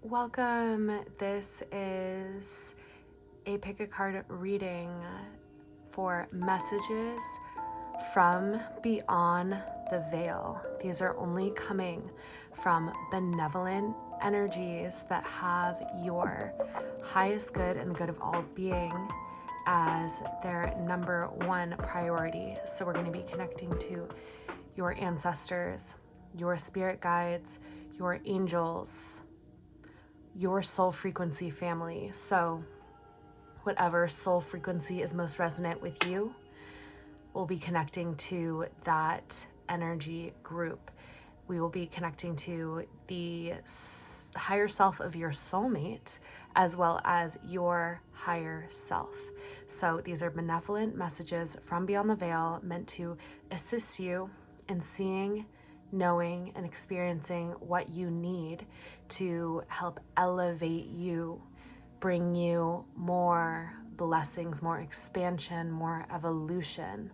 Welcome. This is a pick a card reading for messages from beyond the veil. These are only coming from benevolent energies that have your highest good and the good of all being as their number one priority. So we're going to be connecting to your ancestors, your spirit guides, your angels, your soul frequency family. So whatever soul frequency is most resonant with you, we'll be connecting to that energy group. We will be connecting to the higher self of your soulmate as well as your higher self. So these are benevolent messages from beyond the veil meant to assist you in seeing, knowing, and experiencing what you need to help elevate you, bring you more blessings, more expansion, more evolution,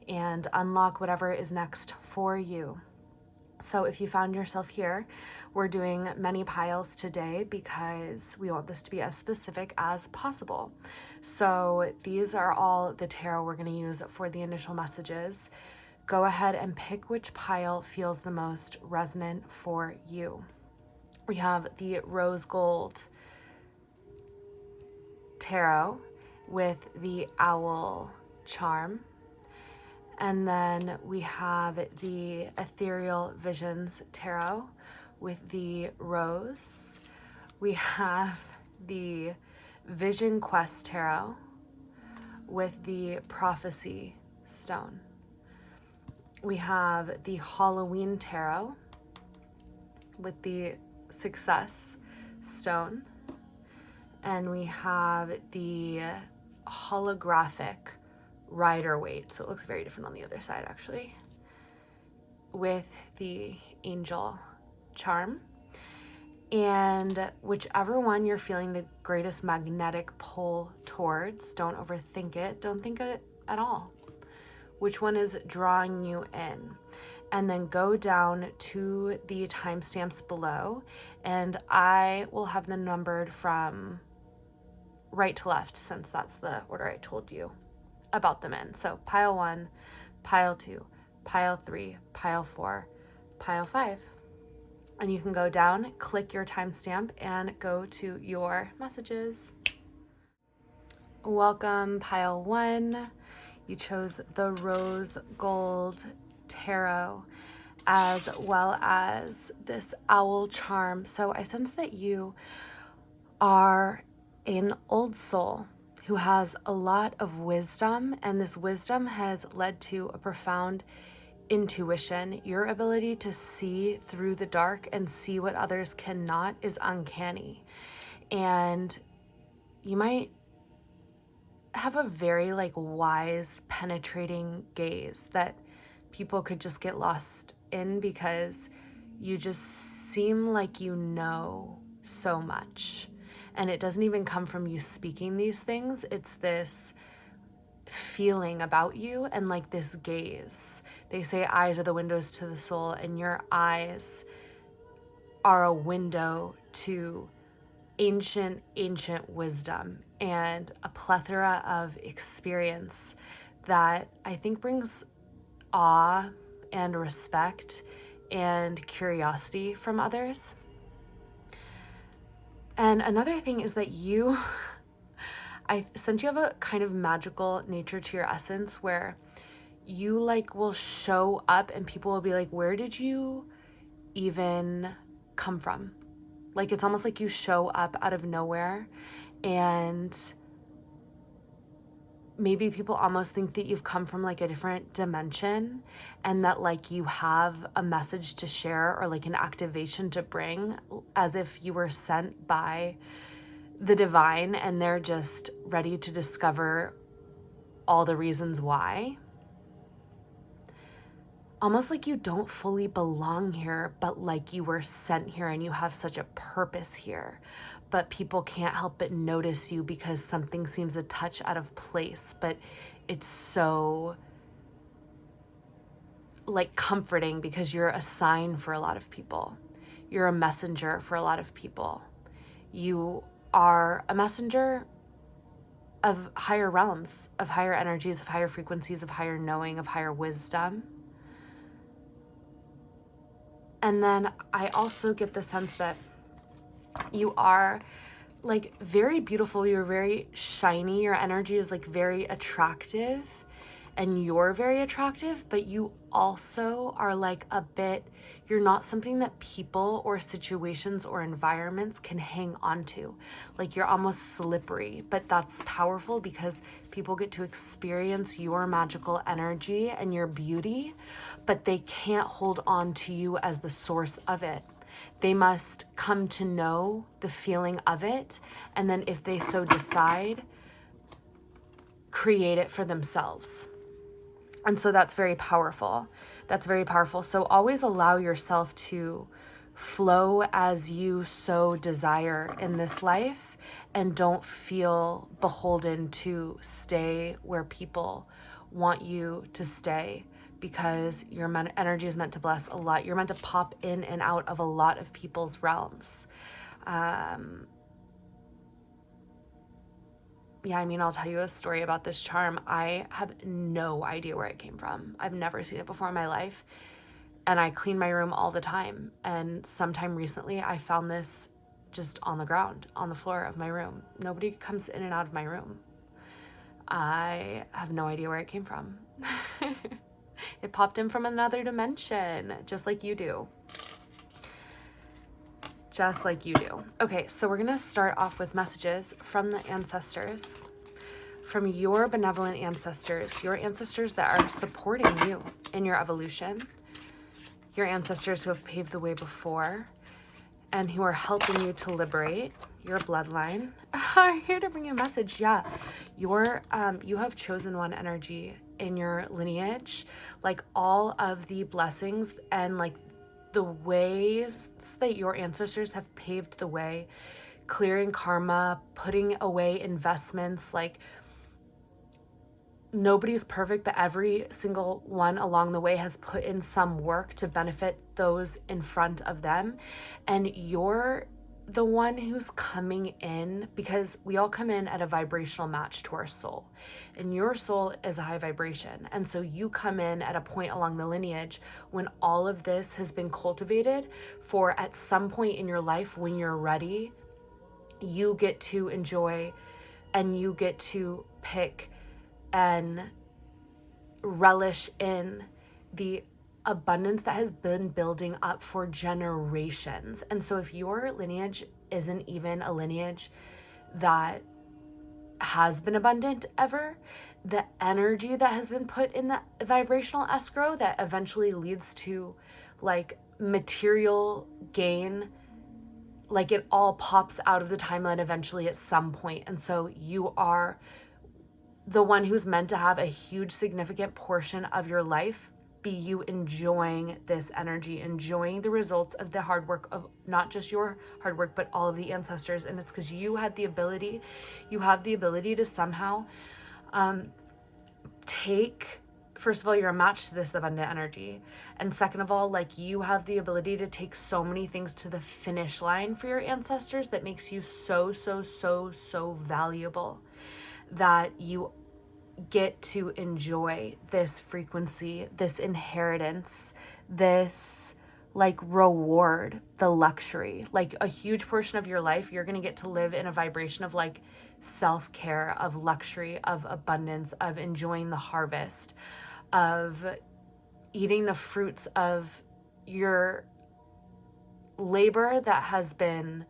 and unlock whatever is next for you. So if you found yourself here, we're doing many piles today because we want this to be as specific as possible. So these are all the tarot we're going to use for the initial messages. Go ahead and pick which pile feels the most resonant for you. We have the rose gold tarot with the owl charm. And then we have the ethereal visions tarot with the rose. We have the vision quest tarot with the prophecy stone. We have the Halloween tarot with the success stone. And we have the holographic Rider-Waite. So it looks very different on the other side, actually, with the angel charm. And whichever one you're feeling the greatest magnetic pull towards, don't overthink it. Don't think it at all. Which one is drawing you in? And then go down to the timestamps below, and I will have them numbered from right to left, since that's the order I told you about them in. So pile 1, pile 2, pile 3, pile 4, pile 5. And you can go down, click your timestamp, and go to your messages. Welcome, pile 1. You chose the rose gold tarot as well as this owl charm. So I sense that you are an old soul who has a lot of wisdom, and this wisdom has led to a profound intuition. Your ability to see through the dark and see what others cannot is uncanny. And you might have a very wise, penetrating gaze that people could just get lost in because you just seem like you know so much. And it doesn't even come from you speaking these things. It's this feeling about you and this gaze. They say eyes are the windows to the soul, and your eyes are a window to ancient wisdom and a plethora of experience that I think brings awe and respect and curiosity from others. And another thing is that I sense you have a kind of magical nature to your essence where you will show up and people will be like, where did you even come from? It's almost like you show up out of nowhere, and maybe people almost think that you've come from a different dimension, and that you have a message to share or an activation to bring, as if you were sent by the divine and they're just ready to discover all the reasons why. Almost like you don't fully belong here, but you were sent here and you have such a purpose here, but people can't help but notice you because something seems a touch out of place, but it's so comforting because you're a sign for a lot of people. You're a messenger for a lot of people. You are a messenger of higher realms, of higher energies, of higher frequencies, of higher knowing, of higher wisdom. And then I also get the sense that you are like very beautiful. You're very shiny. Your energy is like very attractive, and you're very attractive, but you also are like a bit, you're not something that people or situations or environments can hang on to. Like you're almost slippery, but that's powerful because people get to experience your magical energy and your beauty, but they can't hold on to you as the source of it. They must come to know the feeling of it, and then if they so decide, create it for themselves. And so that's very powerful. That's very powerful. So always allow yourself to flow as you so desire in this life, and don't feel beholden to stay where people want you to stay, because your energy is meant to bless a lot. You're meant to pop in and out of a lot of people's realms. Yeah, I mean, I'll tell you a story about this charm. I have no idea where it came from. I've never seen it before in my life. And I clean my room all the time. And sometime recently, I found this just on the ground, on the floor of my room. Nobody comes in and out of my room. I have no idea where it came from. It popped in from another dimension, just like you do. Just like you do. Okay, so we're gonna start off with messages from the ancestors, from your benevolent ancestors, your ancestors that are supporting you in your evolution, your ancestors who have paved the way before and who are helping you to liberate your bloodline. Are here to bring you a message. Yeah, you have chosen one energy in your lineage, like all of the blessings and like the ways that your ancestors have paved the way, clearing karma, putting away investments. Like nobody's perfect, but every single one along the way has put in some work to benefit those in front of them. And you're the one who's coming in, because we all come in at a vibrational match to our soul, and your soul is a high vibration. And so you come in at a point along the lineage when all of this has been cultivated for, at some point in your life when you're ready, you get to enjoy and you get to pick and relish in the abundance that has been building up for generations. And so if your lineage isn't even a lineage that has been abundant ever, the energy that has been put in the vibrational escrow that eventually leads to like material gain, like it all pops out of the timeline eventually at some point. And so you are the one who's meant to have a huge significant portion of your life be you enjoying this energy, enjoying the results of the hard work of not just your hard work, but all of the ancestors. And it's because you have the ability to somehow take, first of all, you're a match to this abundant energy. And second of all, like you have the ability to take so many things to the finish line for your ancestors that makes you so, so, so, so valuable, that you get to enjoy this frequency, this inheritance, this like reward, the luxury. Like a huge portion of your life, you're going to get to live in a vibration of like self-care, of luxury, of abundance, of enjoying the harvest, of eating the fruits of your labor that has been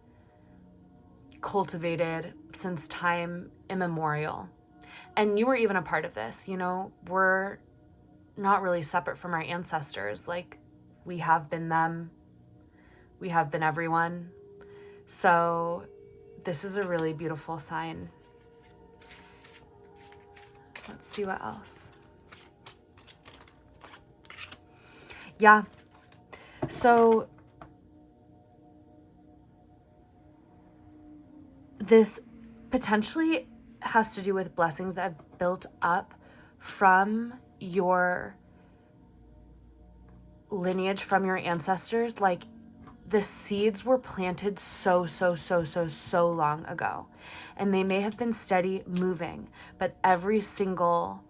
cultivated since time immemorial. And you were even a part of this. You know, we're not really separate from our ancestors. Like we have been them, we have been everyone. So this is a really beautiful sign. Let's see what else. Yeah. So this potentially has to do with blessings that have built up from your lineage, from your ancestors. Like the seeds were planted so long ago. And they may have been steady moving, but every single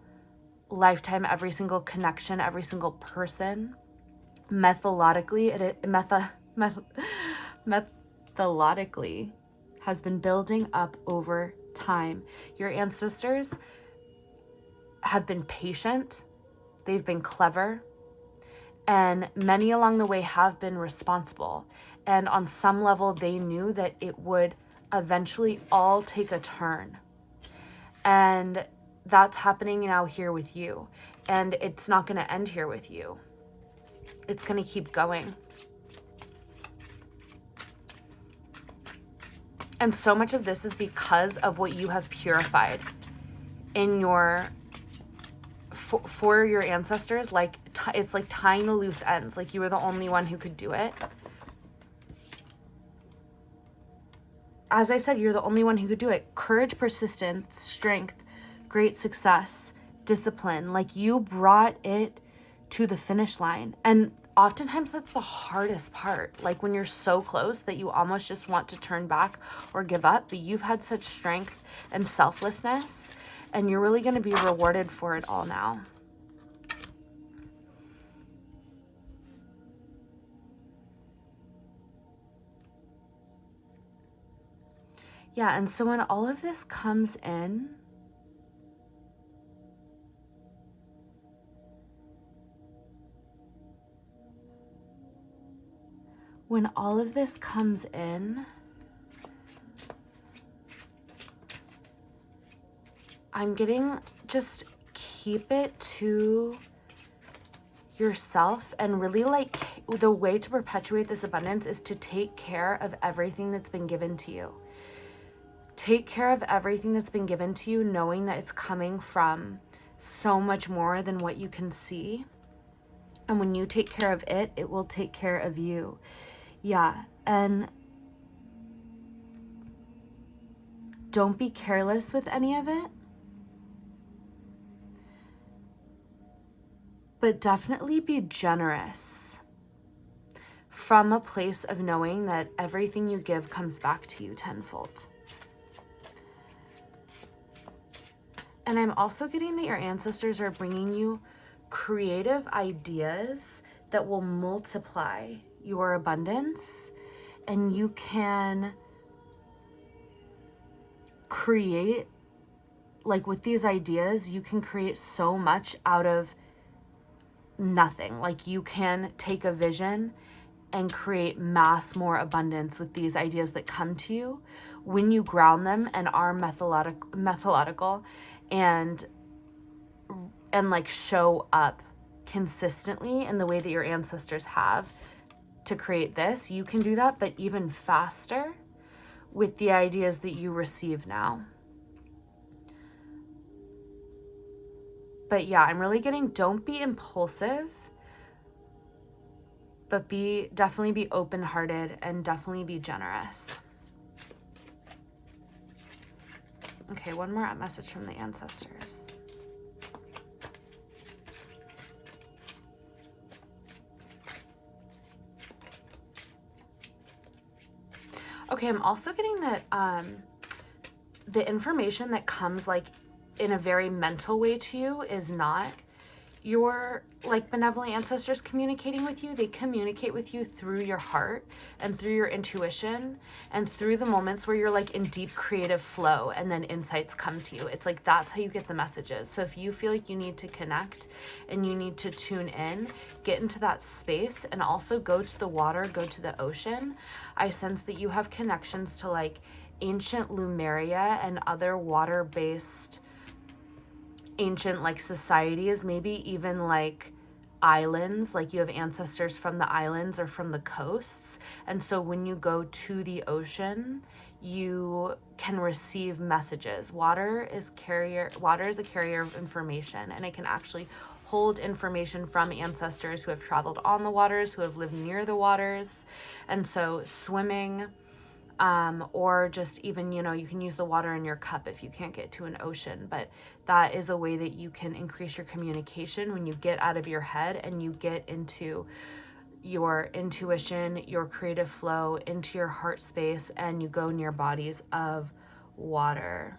lifetime, every single connection, every single person, methodologically has been building up over time. Your ancestors have been patient, they've been clever, and many along the way have been responsible. And on some level, they knew that it would eventually all take a turn. And that's happening now here with you. And it's not going to end here with you. It's going to keep going. And so much of this is because of what you have purified in your, for your ancestors. Like, it's like tying the loose ends. Like you were the only one who could do it. As I said, you're the only one who could do it. Courage, persistence, strength, great success, discipline. Like you brought it to the finish line. And oftentimes that's the hardest part. Like when you're so close that you almost just want to turn back or give up, but you've had such strength and selflessness, and you're really going to be rewarded for it all now. Yeah, and so when all of this comes in, I'm getting just keep it to yourself, and really like the way to perpetuate this abundance is to take care of everything that's been given to you. Take care of everything that's been given to you, knowing that it's coming from so much more than what you can see. And when you take care of it, it will take care of you. Yeah, and don't be careless with any of it. But definitely be generous from a place of knowing that everything you give comes back to you tenfold. And I'm also getting that your ancestors are bringing you creative ideas that will multiply your abundance, and you can create, like with these ideas, you can create so much out of nothing. Like you can take a vision and create mass more abundance with these ideas that come to you when you ground them and are methodical and like show up consistently in the way that your ancestors have to create this. You can do that, but even faster with the ideas that you receive now. But yeah, I'm really getting, don't be impulsive, but definitely be open-hearted and definitely be generous. Okay, one more message from the ancestors. Okay, I'm also getting that the information that comes like in a very mental way to you is not your like benevolent ancestors communicating with you. They communicate with you through your heart and through your intuition and through the moments where you're like in deep creative flow and then insights come to you. It's like that's how you get the messages. So if you feel like you need to connect and you need to tune in, get into that space, and also go to the water, go to the ocean. I sense that you have connections to like ancient Lemuria and other water-based ancient like societies, maybe even like islands, like you have ancestors from the islands or from the coasts. And so when you go to the ocean, you can receive messages. Water is a carrier of information, and it can actually hold information from ancestors who have traveled on the waters, who have lived near the waters. And so swimming, or just even, you know, you can use the water in your cup if you can't get to an ocean, but that is a way that you can increase your communication when you get out of your head and you get into your intuition, your creative flow, into your heart space, and you go near bodies of water.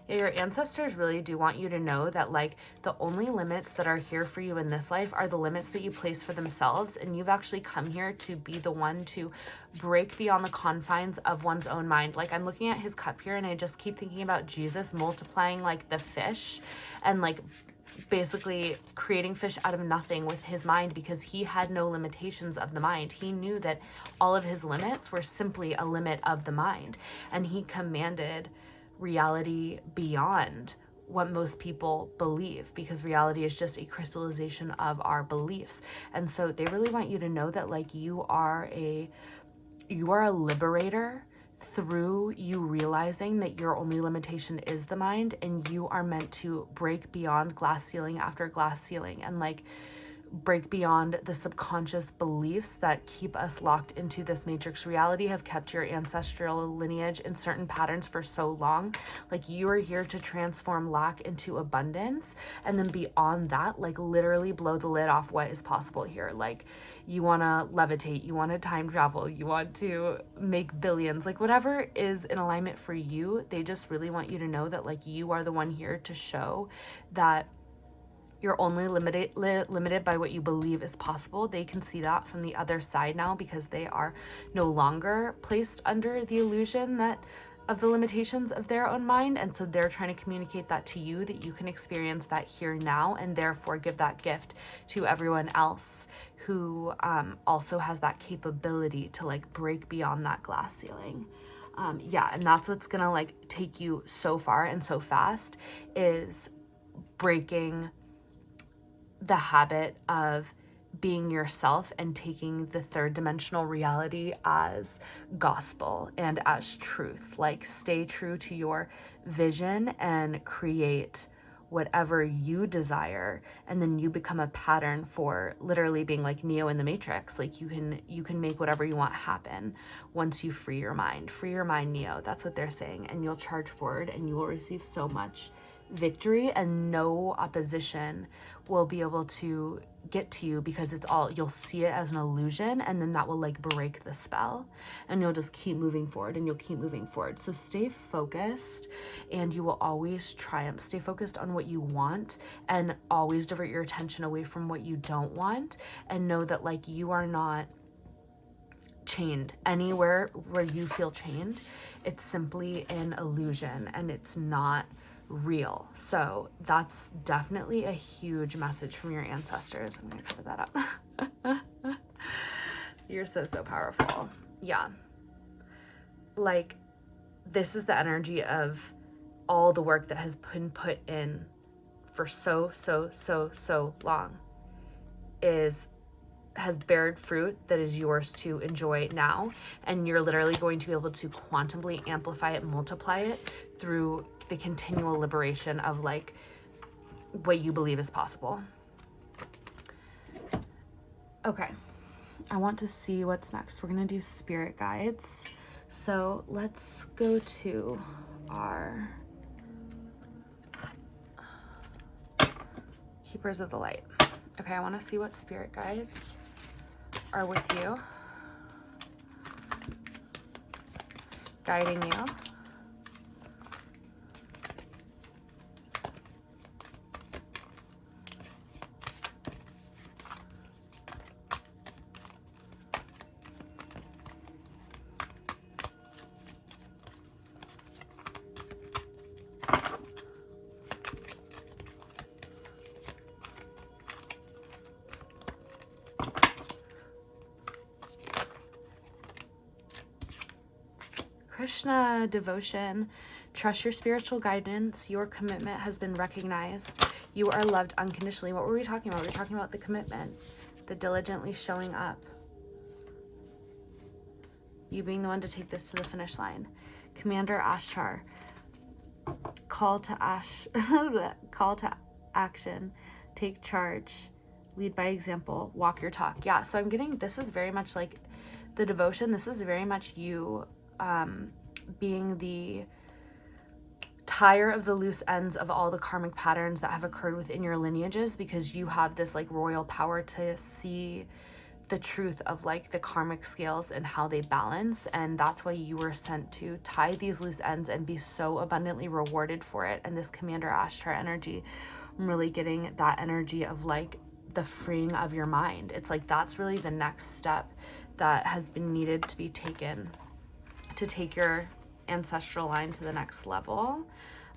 Yeah, your ancestors really do want you to know that like the only limits that are here for you in this life are the limits that you place for themselves, and you've actually come here to be the one to break beyond the confines of one's own mind. Like I'm looking at his cup here and I just keep thinking about Jesus multiplying like the fish and like basically creating fish out of nothing with his mind, because he had no limitations of the mind. He knew that all of his limits were simply a limit of the mind, and he commanded reality beyond what most people believe, because reality is just a crystallization of our beliefs. And so they really want you to know that like you are a liberator through you realizing that your only limitation is the mind, and you are meant to break beyond glass ceiling after glass ceiling, and like break beyond the subconscious beliefs that keep us locked into this matrix reality, have kept your ancestral lineage in certain patterns for so long. Like you are here to transform lack into abundance, and then beyond that, like literally blow the lid off what is possible here. Like you want to levitate, you want to time travel, you want to make billions, like whatever is in alignment for you. They just really want you to know that like you are the one here to show that you're only limited by what you believe is possible. They can see that from the other side now, because they are no longer placed under the illusion that of the limitations of their own mind. And so they're trying to communicate that to you, that you can experience that here now, and therefore give that gift to everyone else who also has that capability to like break beyond that glass ceiling. Yeah, and that's what's gonna like take you so far and so fast, is breaking the habit of being yourself and taking the third dimensional reality as gospel and as truth. Like stay true to your vision and create whatever you desire, and then you become a pattern for literally being like Neo in the Matrix. Like you can make whatever you want happen once you free your mind, Neo. That's what they're saying. And you'll charge forward and you will receive so much victory, and no opposition will be able to get to you, because it's all, you'll see it as an illusion, and then that will like break the spell, and you'll just keep moving forward, and you'll keep moving forward. So stay focused and you will always triumph. Stay focused on what you want and always divert your attention away from what you don't want, and know that like you are not chained anywhere where you feel chained. It's simply an illusion and it's not real. So that's definitely a huge message from your ancestors. I'm gonna cover that up. You're so powerful. Yeah, like this is the energy of all the work that has been put in for so long, has bared fruit that is yours to enjoy now, and you're literally going to be able to quantumly amplify it, multiply it through the continual liberation of like what you believe is possible. Okay, I want to see what's next. We're gonna do spirit guides. So let's go to our keepers of the light. Okay, I want to see what spirit guides are with you, guiding you. Krishna devotion. Trust your spiritual guidance. Your commitment has been recognized. You are loved unconditionally. What were we talking about? We were talking about the commitment, the diligently showing up. You being the one to take this to the finish line. Commander Ashtar. Call to action. Take charge. Lead by example. Walk your talk. Yeah, so I'm getting, this is very much like the devotion. This is very much you being the tire of the loose ends of all the karmic patterns that have occurred within your lineages, because you have this like royal power to see the truth of like the karmic scales and how they balance. And that's why you were sent to tie these loose ends and be so abundantly rewarded for it. And this Commander Ashtar energy, I'm really getting that energy of like the freeing of your mind. It's like that's really the next step that has been needed to be taken to take your ancestral line to the next level.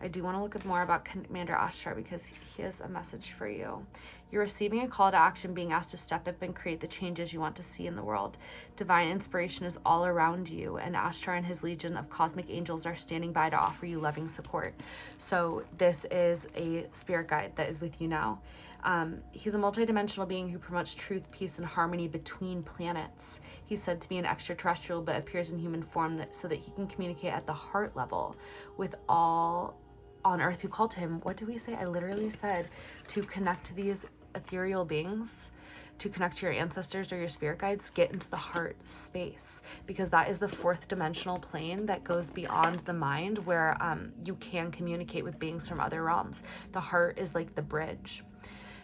I do want to look at more about Commander Ashtar because he has a message for you. You're receiving a call to action, being asked to step up and create the changes you want to see in the world. Divine inspiration is all around you, and Ashtar and his legion of cosmic angels are standing by to offer you loving support. So this is a spirit guide that is with you now. He's a multidimensional being who promotes truth, peace, and harmony between planets. He's said to be an extraterrestrial, but appears in human form so that he can communicate at the heart level with all on earth who call to him. What did we say? I literally said to connect to these ethereal beings, to connect to your ancestors or your spirit guides, get into the heart space, because that is the fourth dimensional plane that goes beyond the mind, where you can communicate with beings from other realms. The heart is like the bridge.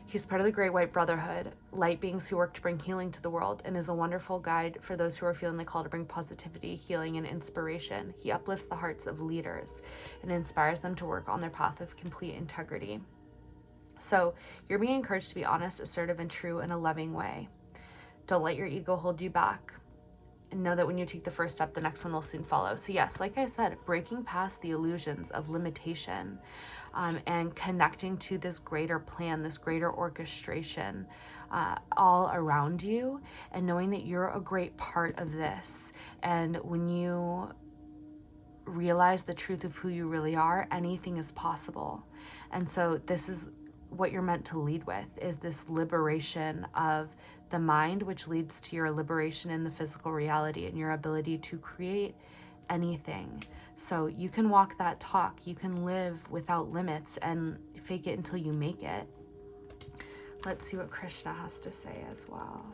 He's part of the Great White Brotherhood, light beings who work to bring healing to the world, and is a wonderful guide for those who are feeling the call to bring positivity, healing, and inspiration. He uplifts the hearts of leaders and inspires them to work on their path of complete integrity. So you're being encouraged to be honest, assertive, and true in a loving way. Don't let your ego hold you back. And know that when you take the first step, the next one will soon follow. So yes, like I said, breaking past the illusions of limitation, and connecting to this greater plan, this greater orchestration all around you, and knowing that you're a great part of this. And when you realize the truth of who you really are, anything is possible. And so this is what you're meant to lead with, is this liberation of the mind, which leads to your liberation in the physical reality and your ability to create anything. So you can walk that talk, you can live without limits and fake it until you make it. Let's see what Krishna has to say as well.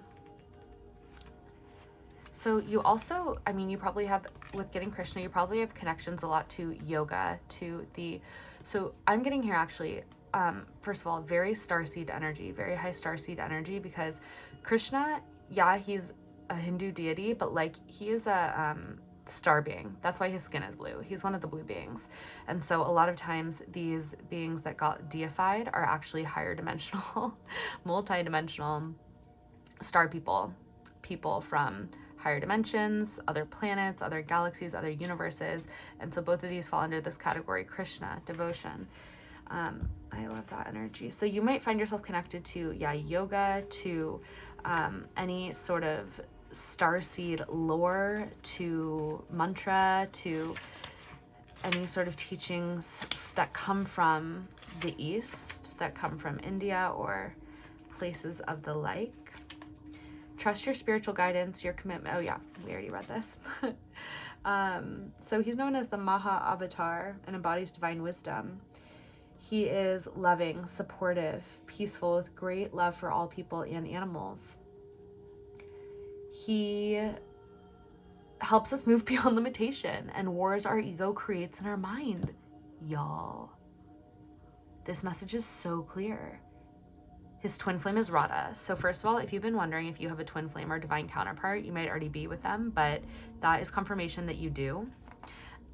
So you also, I mean, you probably have, with getting Krishna, you probably have connections a lot to yoga, so I'm getting here actually, first of all, very starseed energy, very high starseed energy, because Krishna, yeah, he's a Hindu deity, but like he is a star being. That's why his skin is blue. He's one of the blue beings. And so a lot of times these beings that got deified are actually higher dimensional, multi-dimensional star people from higher dimensions, other planets, other galaxies, other universes. And so both of these fall under this category, Krishna, devotion. I love that energy. So you might find yourself connected to, yoga, to any sort of starseed lore, to mantra, to any sort of teachings that come from the East, that come from India or places of the like. Trust your spiritual guidance, your commitment. Oh yeah, we already read this. So he's known as the Maha Avatar and embodies divine wisdom. He is loving, supportive, peaceful, with great love for all people and animals. He helps us move beyond limitation and wars our ego creates in our mind, y'all. This message is so clear. His twin flame is Radha. So first of all, if you've been wondering if you have a twin flame or divine counterpart, you might already be with them, but that is confirmation that you do.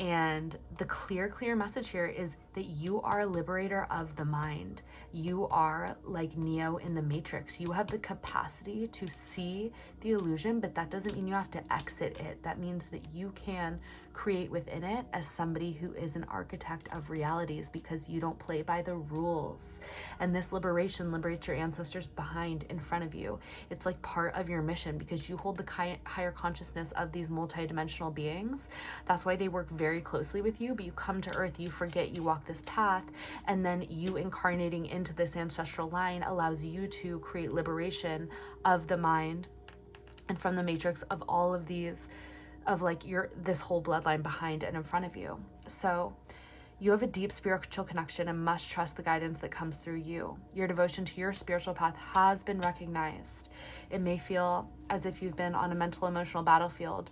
And the clear message here is that you are a liberator of the mind. You are like Neo in the Matrix. You have the capacity to see the illusion, but that doesn't mean you have to exit it. That means that you can create within it as somebody who is an architect of realities, because you don't play by the rules. And this liberation liberates your ancestors behind, in front of you. It's like part of your mission, because you hold the higher consciousness of these multidimensional beings. That's why they work very closely with you, but you come to earth, you forget, you walk this path, and then you incarnating into this ancestral line allows you to create liberation of the mind and from the matrix of all of these, of like this whole bloodline behind and in front of you. So you have a deep spiritual connection and must trust the guidance that comes through you. Your devotion to your spiritual path has been recognized. It may feel as if you've been on a mental emotional battlefield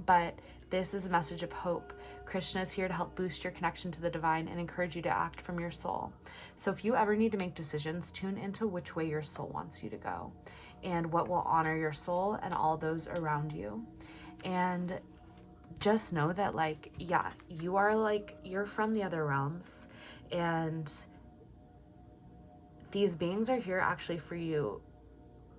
But this is a message of hope. Krishna is here to help boost your connection to the divine and encourage you to act from your soul. So if you ever need to make decisions, tune into which way your soul wants you to go and what will honor your soul and all those around you. And just know that, like, yeah, you are like, you're from the other realms, and these beings are here actually for you,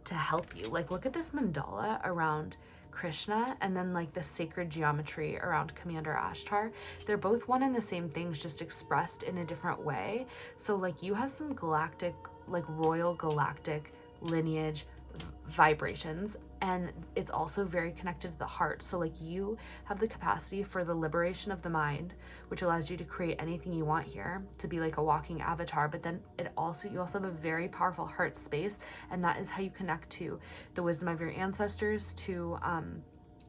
to help you. Like, look at this mandala around Krishna and then like the sacred geometry around Commander Ashtar. They're both one and the same things, just expressed in a different way. So like, you have some galactic, like royal galactic lineage vibrations, and it's also very connected to the heart. So like, you have the capacity for the liberation of the mind, which allows you to create anything you want here, to be like a walking avatar. But then you also have a very powerful heart space, and that is how you connect to the wisdom of your ancestors, to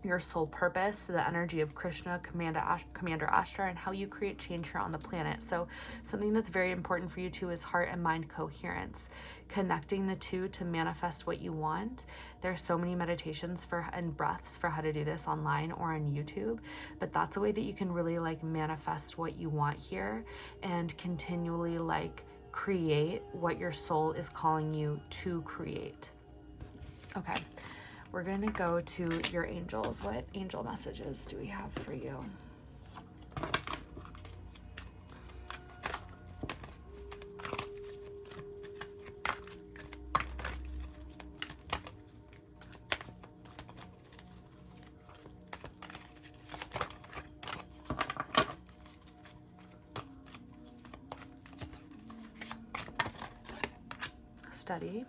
your soul purpose, the energy of Krishna, Commander Ashtar, and how you create change here on the planet. So something that's very important for you too is heart and mind coherence, connecting the two to manifest what you want. There's so many meditations and breaths for how to do this online or on YouTube, but that's a way that you can really like manifest what you want here and continually like create what your soul is calling you to create. Okay. We're going to go to your angels. What angel messages do we have for you? Study.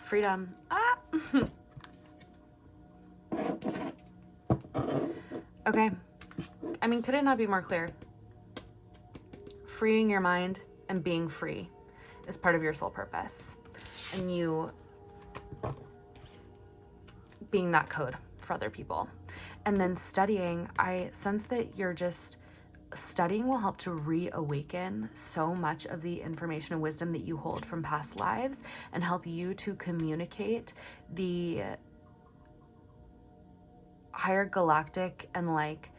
Freedom. Okay. I mean, could it not be more clear? Freeing your mind and being free is part of your soul purpose. And you being that code for other people. And then studying, I sense that you're just studying will help to reawaken so much of the information and wisdom that you hold from past lives, and help you to communicate the higher galactic and like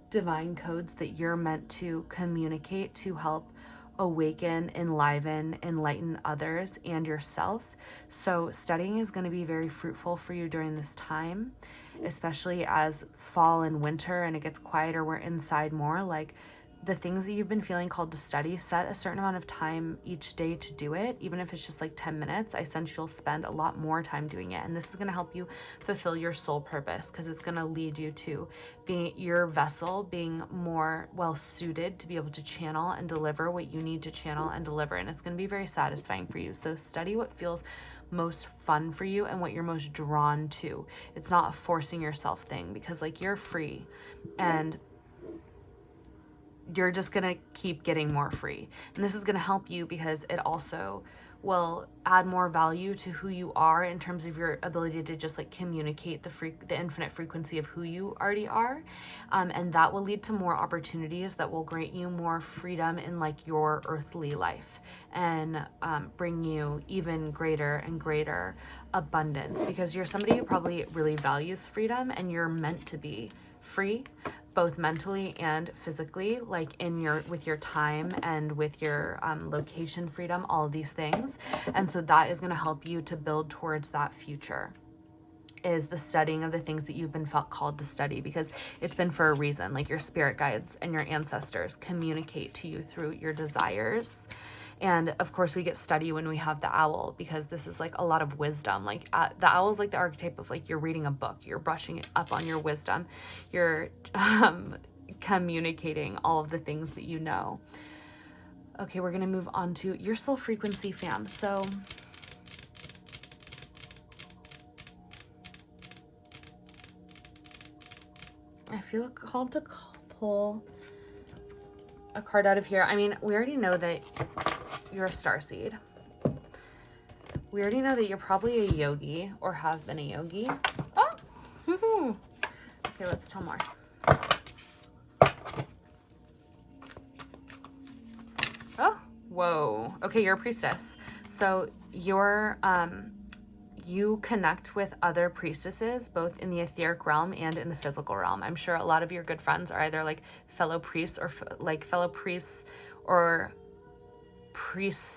divine codes that you're meant to communicate to help awaken, enlighten others and yourself. So studying is going to be very fruitful for you during this time, especially as fall and winter and it gets quieter, we're inside more. Like, the things that you've been feeling called to study, set a certain amount of time each day to do it. Even if it's just like 10 minutes, I sense you'll spend a lot more time doing it. And this is going to help you fulfill your soul purpose, because it's going to lead you to being your vessel, being more well suited to be able to channel and deliver what you need to channel and deliver. And it's going to be very satisfying for you. So study what feels most fun for you and what you're most drawn to. It's not a forcing yourself thing, because like, you're free and you're just going to keep getting more free. And this is going to help you because it also will add more value to who you are in terms of your ability to just like communicate the infinite frequency of who you already are. And that will lead to more opportunities that will grant you more freedom in like your earthly life, and bring you even greater and greater abundance, because you're somebody who probably really values freedom, and you're meant to be free, both mentally and physically, like with your time and with your location freedom, all of these things. And so that is going to help you to build towards that future, is the studying of the things that you've been felt called to study, because it's been for a reason. Like, your spirit guides and your ancestors communicate to you through your desires. And of course we get study when we have the owl, because this is like a lot of wisdom. Like the owl is like the archetype of like, you're reading a book, you're brushing up on your wisdom, you're communicating all of the things that you know. Okay, we're going to move on to your soul frequency, fam. So I feel called to pull a card out of here. I mean, we already know that you're a starseed. We already know that you're probably a yogi or have been a yogi. Oh, Okay, let's tell more. Oh, whoa. Okay, you're a priestess. So you're, you connect with other priestesses, both in the etheric realm and in the physical realm. I'm sure a lot of your good friends are either like fellow priests or fellow priests or priestesses.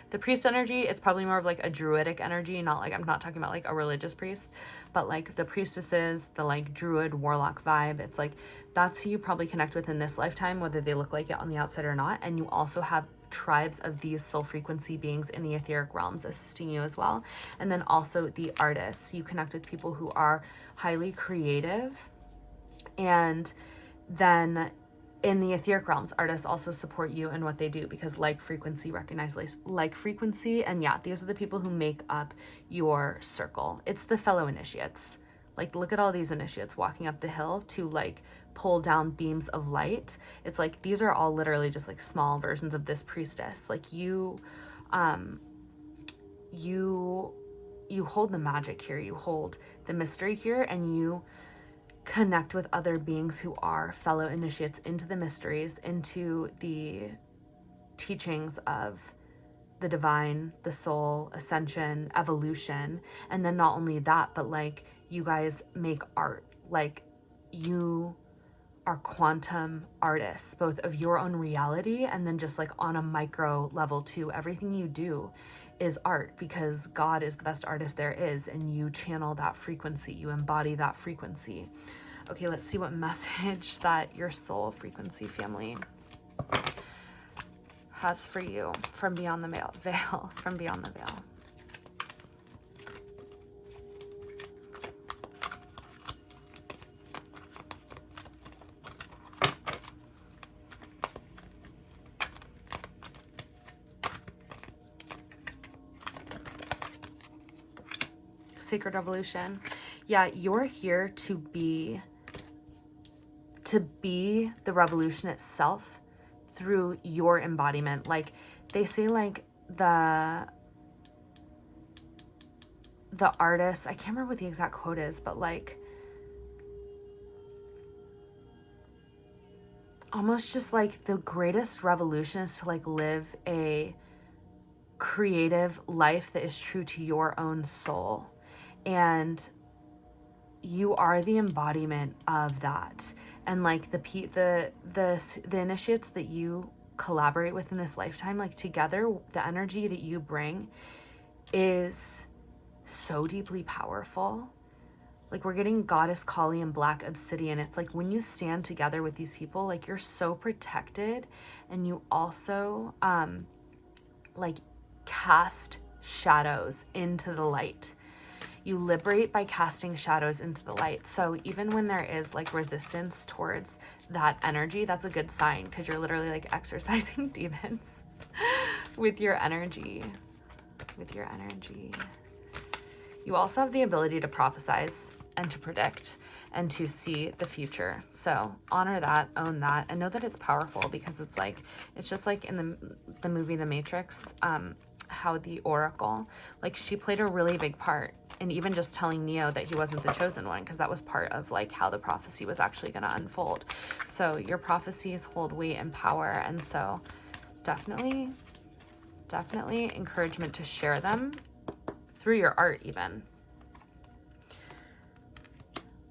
The priest energy, it's probably more of like a druidic energy, not like, I'm not talking about like a religious priest, but like the priestesses, the like druid warlock vibe. It's like, that's who you probably connect with in this lifetime, whether they look like it on the outside or not. And you also have tribes of these soul frequency beings in the etheric realms assisting you as well. And then also the artists, you connect with people who are highly creative. And then in the etheric realms, artists also support you in what they do, because like frequency recognizes like frequency. And yeah, these are the people who make up your circle. It's the fellow initiates. Like, look at all these initiates walking up the hill to like pull down beams of light. It's like, these are all literally just like small versions of this priestess. Like you hold the magic here, you hold the mystery here, and you connect with other beings who are fellow initiates into the mysteries, into the teachings of the divine, the soul, ascension, evolution. And then not only that, but like you guys make art. Like you are quantum artists, both of your own reality and then just like on a micro level too. Everything you do is art, because God is the best artist there is, and you channel that frequency, you embody that frequency. Okay, let's see what message that your soul frequency family has for you from beyond the veil, from beyond the veil. Sacred revolution. Yeah, you're here to be the revolution itself through your embodiment. Like they say, like the artist, I can't remember what the exact quote is, but like almost just like the greatest revolution is to like live a creative life that is true to your own soul. And you are the embodiment of that. And like the initiates that you collaborate with in this lifetime, like together, the energy that you bring is so deeply powerful. Like we're getting Goddess Kali and Black Obsidian. It's like when you stand together with these people, like you're so protected, and you also like cast shadows into the light. You liberate by casting shadows into the light. So even when there is like resistance towards that energy, that's a good sign, because you're literally like exorcising demons with your energy. You also have the ability to prophesize and to predict and to see the future. So honor that, own that, and know that it's powerful, because it's like, it's just like in the movie The Matrix, how the Oracle, like she played a really big part in even just telling Neo that he wasn't the chosen one, because that was part of like how the prophecy was actually going to unfold. So your prophecies hold weight and power, and so definitely encouragement to share them through your art even.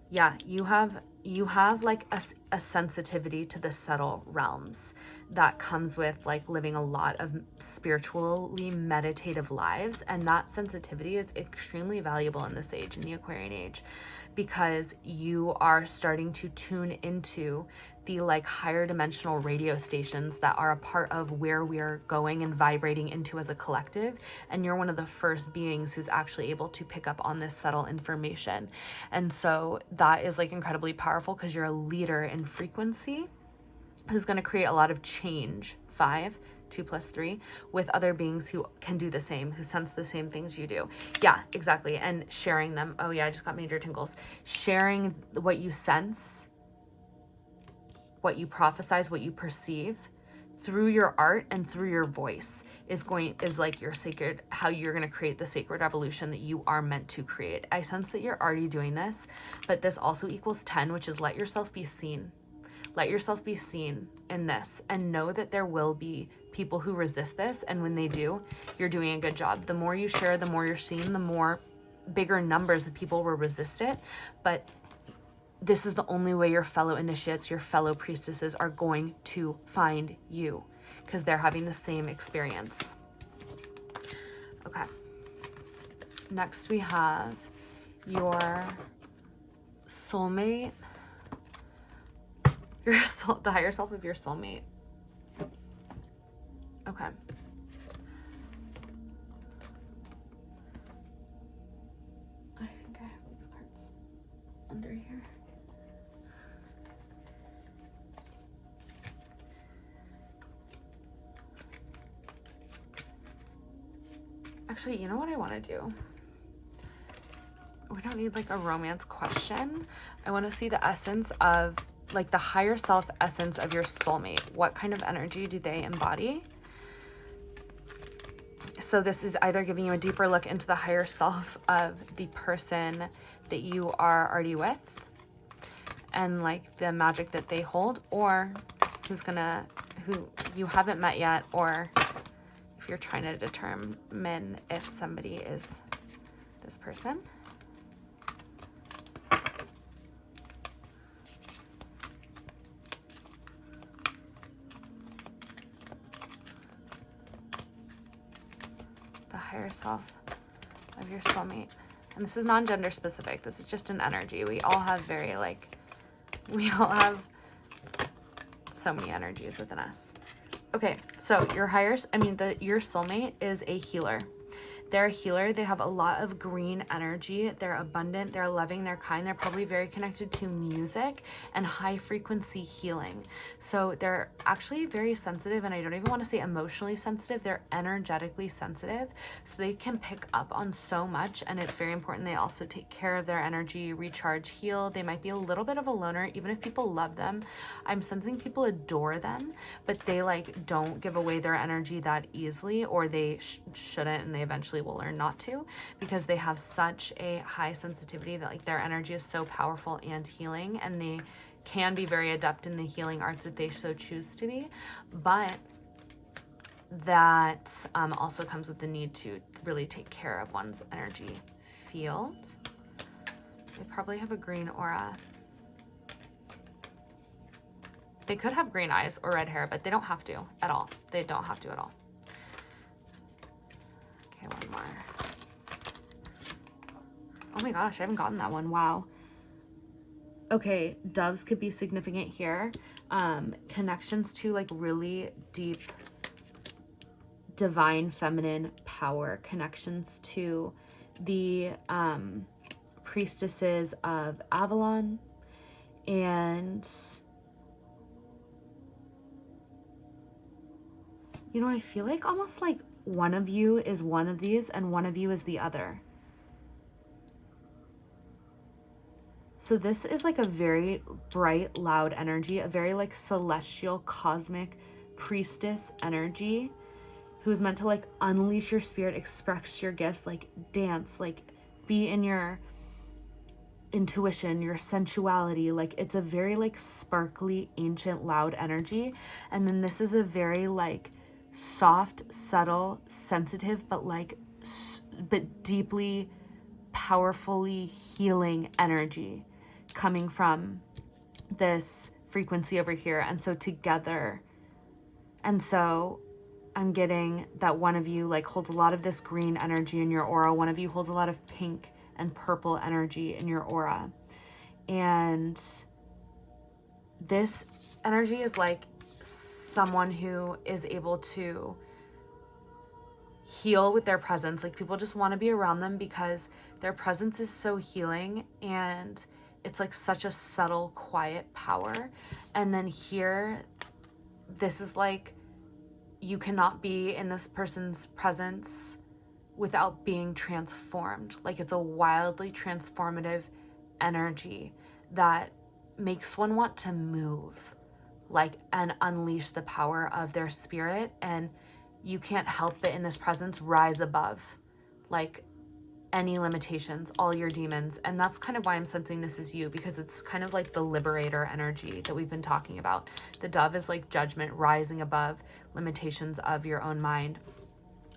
Yeah, you have like a sensitivity to the subtle realms that comes with like living a lot of spiritually meditative lives. And that sensitivity is extremely valuable in this age, in the Aquarian age, because you are starting to tune into the like higher dimensional radio stations that are a part of where we're going and vibrating into as a collective. And you're one of the first beings who's actually able to pick up on this subtle information. And so that is like incredibly powerful, because you're a leader in frequency who's going to create a lot of change. 5, 2 + 3, with other beings who can do the same, who sense the same things you do. Yeah, exactly. And sharing them. Oh yeah, I just got major tingles. Sharing what you sense, what you prophesize, what you perceive through your art and through your voice is like your sacred, how you're going to create the sacred revolution that you are meant to create. I sense that you're already doing this, but this also equals 10, which is let yourself be seen. Let yourself be seen in this, and know that there will be people who resist this. And when they do, you're doing a good job. The more you share, the more you're seen, the more bigger numbers of people will resist it. But this is the only way your fellow initiates, your fellow priestesses are going to find you, because they're having the same experience. Okay. Next we have your soulmate, the higher self of your soulmate. Okay. I think I have these cards under here. Actually, you know what I want to do? We don't need like a romance question. I want to see the essence of, like, the higher self essence of your soulmate. What kind of energy do they embody? So this is either giving you a deeper look into the higher self of the person that you are already with and like the magic that they hold, or who you haven't met yet, or if you're trying to determine if somebody is this person. The higher self of your soulmate. And this is non-gender specific. This is just an energy. We all have so many energies within us. Okay, so your soulmate is a healer. They're a healer. They have a lot of green energy. They're abundant. They're loving. They're kind. They're probably very connected to music and high frequency healing. So they're actually very sensitive, and I don't even want to say emotionally sensitive. They're energetically sensitive. So they can pick up on so much, and it's very important they also take care of their energy, recharge, heal. They might be a little bit of a loner, even if people love them. I'm sensing people adore them, but they like don't give away their energy that easily, or they shouldn't, and they eventually will learn not to, because they have such a high sensitivity that like their energy is so powerful and healing, and they can be very adept in the healing arts if they so choose to be. But that also comes with the need to really take care of one's energy field. They probably have a green aura. They could have green eyes or red hair, but they don't have to at all. They don't have to at all. Okay, one more. Oh my gosh, I haven't gotten that one. Wow. Okay, doves could be significant here. Connections to like really deep divine feminine power. Connections to the priestesses of Avalon. And you know, I feel like almost like one of you is one of these and one of you is the other. So this is like a very bright, loud energy, a very like celestial, cosmic priestess energy who's meant to like unleash your spirit, express your gifts, like dance, like be in your intuition, your sensuality. Like it's a very like sparkly, ancient, loud energy. And then this is a very like soft, subtle, sensitive, but deeply, powerfully healing energy coming from this frequency over here. And so together, and so I'm getting that one of you like holds a lot of this green energy in your aura. One of you holds a lot of pink and purple energy in your aura. And this energy is like someone who is able to heal with their presence. Like people just want to be around them because their presence is so healing, and it's like such a subtle, quiet power. And then here, this is like, you cannot be in this person's presence without being transformed. Like it's a wildly transformative energy that makes one want to move. and unleash the power of their spirit. And you can't help but in this presence rise above like any limitations, all your demons. And that's kind of why I'm sensing this is you, because it's kind of like the liberator energy that we've been talking about. The dove is like judgment, rising above limitations of your own mind.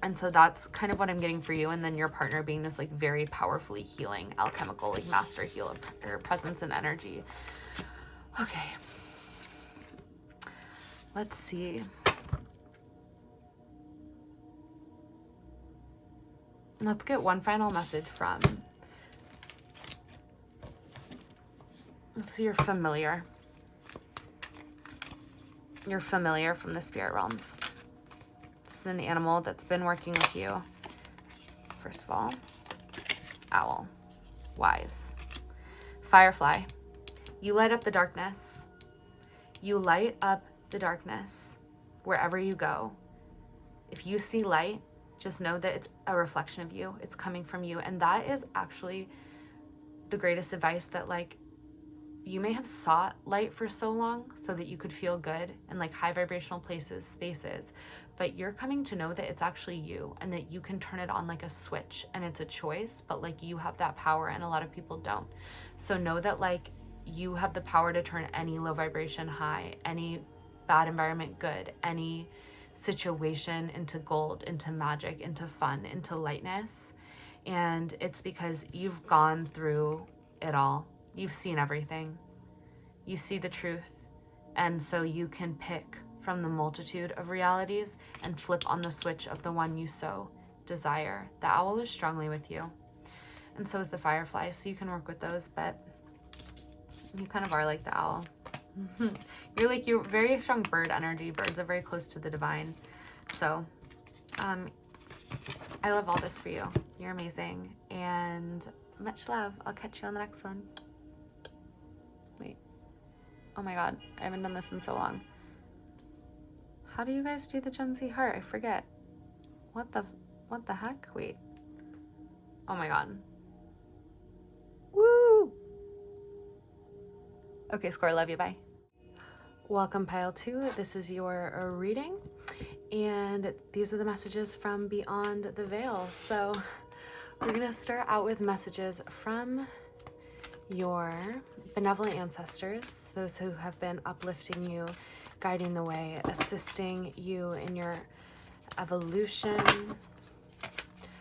And so that's kind of what I'm getting for you. And then your partner being this like very powerfully healing alchemical, like master healer presence and energy. Okay. Let's see. Let's get one final message from, let's see, you're familiar. You're familiar from the spirit realms. This is an animal that's been working with you. First of all, owl, wise. Firefly, you light up the darkness. You light up the darkness wherever you go. If you see light, just know that it's a reflection of you. It's coming from you. And that is actually the greatest advice, that like you may have sought light for so long so that you could feel good in like high vibrational places, spaces, but you're coming to know that it's actually you and that you can turn it on like a switch, and it's a choice, but like you have that power and a lot of people don't. So know that like you have the power to turn any low vibration high, any bad environment good, any situation into gold, into magic, into fun, into lightness. And it's because you've gone through it all. You've seen everything. You see the truth. And so you can pick from the multitude of realities and flip on the switch of the one you so desire. The owl is strongly with you. And so is the firefly. So you can work with those, but you kind of are like the owl. You're very strong bird energy. Birds are very close to the divine. So I love all this for you. You're amazing. And much love. I'll catch you on the next one. Wait. Oh my God. I haven't done this in so long. How do you guys do the Gen Z heart? I forget. What the heck? Wait. Oh my God. Woo! Okay, Score. Love you. Bye. Welcome, Pile 2. This is your reading, and these are the messages from Beyond the Veil. So we're going to start out with messages from your benevolent ancestors, those who have been uplifting you, guiding the way, assisting you in your evolution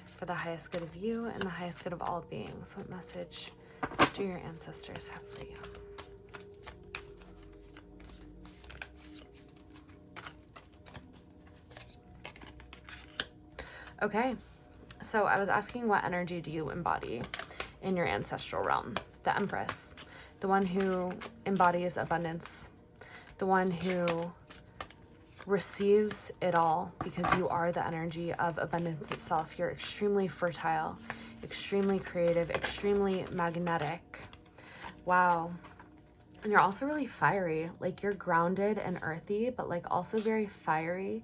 for the highest good of you and the highest good of all beings. What message do your ancestors have for you? Okay, so I was asking, what energy do you embody in your ancestral realm? The Empress, the one who embodies abundance, the one who receives it all, because you are the energy of abundance itself. You're extremely fertile, extremely creative, extremely magnetic. Wow. And you're also really fiery. Like, you're grounded and earthy, but like also very fiery,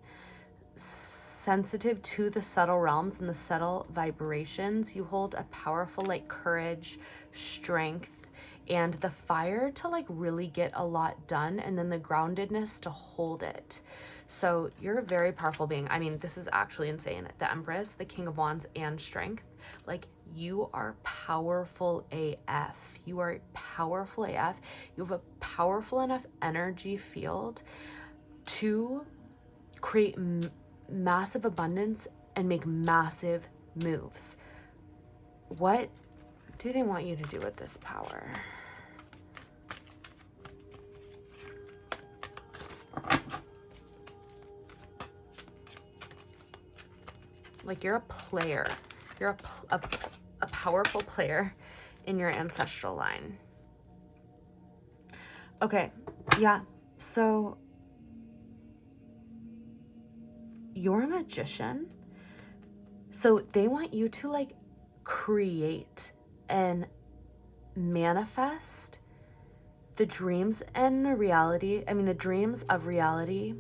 sensitive to the subtle realms and the subtle vibrations. You hold a powerful like courage, strength, and the fire to like really get a lot done, and then the groundedness to hold it. So you're a very powerful being. I mean, this is actually insane. The Empress, the King of Wands, and strength. Like, you are powerful AF. You are powerful AF. You have a powerful enough energy field to create massive abundance and make massive moves. What do they want you to do with this power? Like, you're a player. You're a powerful player in your ancestral line. Okay, yeah, so you're a magician. So they want you to like create and manifest the dreams and reality. I mean, the dreams of reality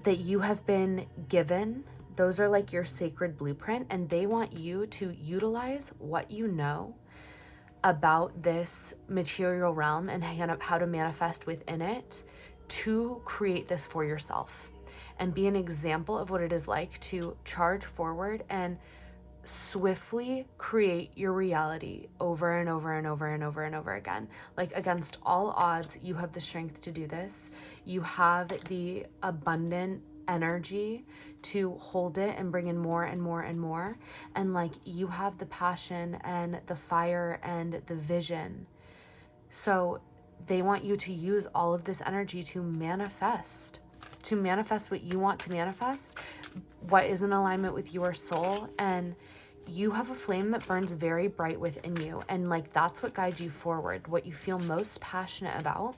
that you have been given. Those are like your sacred blueprint, and they want you to utilize what you know about this material realm and how to manifest within it to create this for yourself and be an example of what it is like to charge forward and swiftly create your reality over and over and over and over and over again. Like, against all odds, you have the strength to do this. You have the abundant energy to hold it and bring in more and more and more. And like, you have the passion and the fire and the vision. So they want you to use all of this energy to manifest what you want to manifest, what is in alignment with your soul. And you have a flame that burns very bright within you. And like, that's what guides you forward, what you feel most passionate about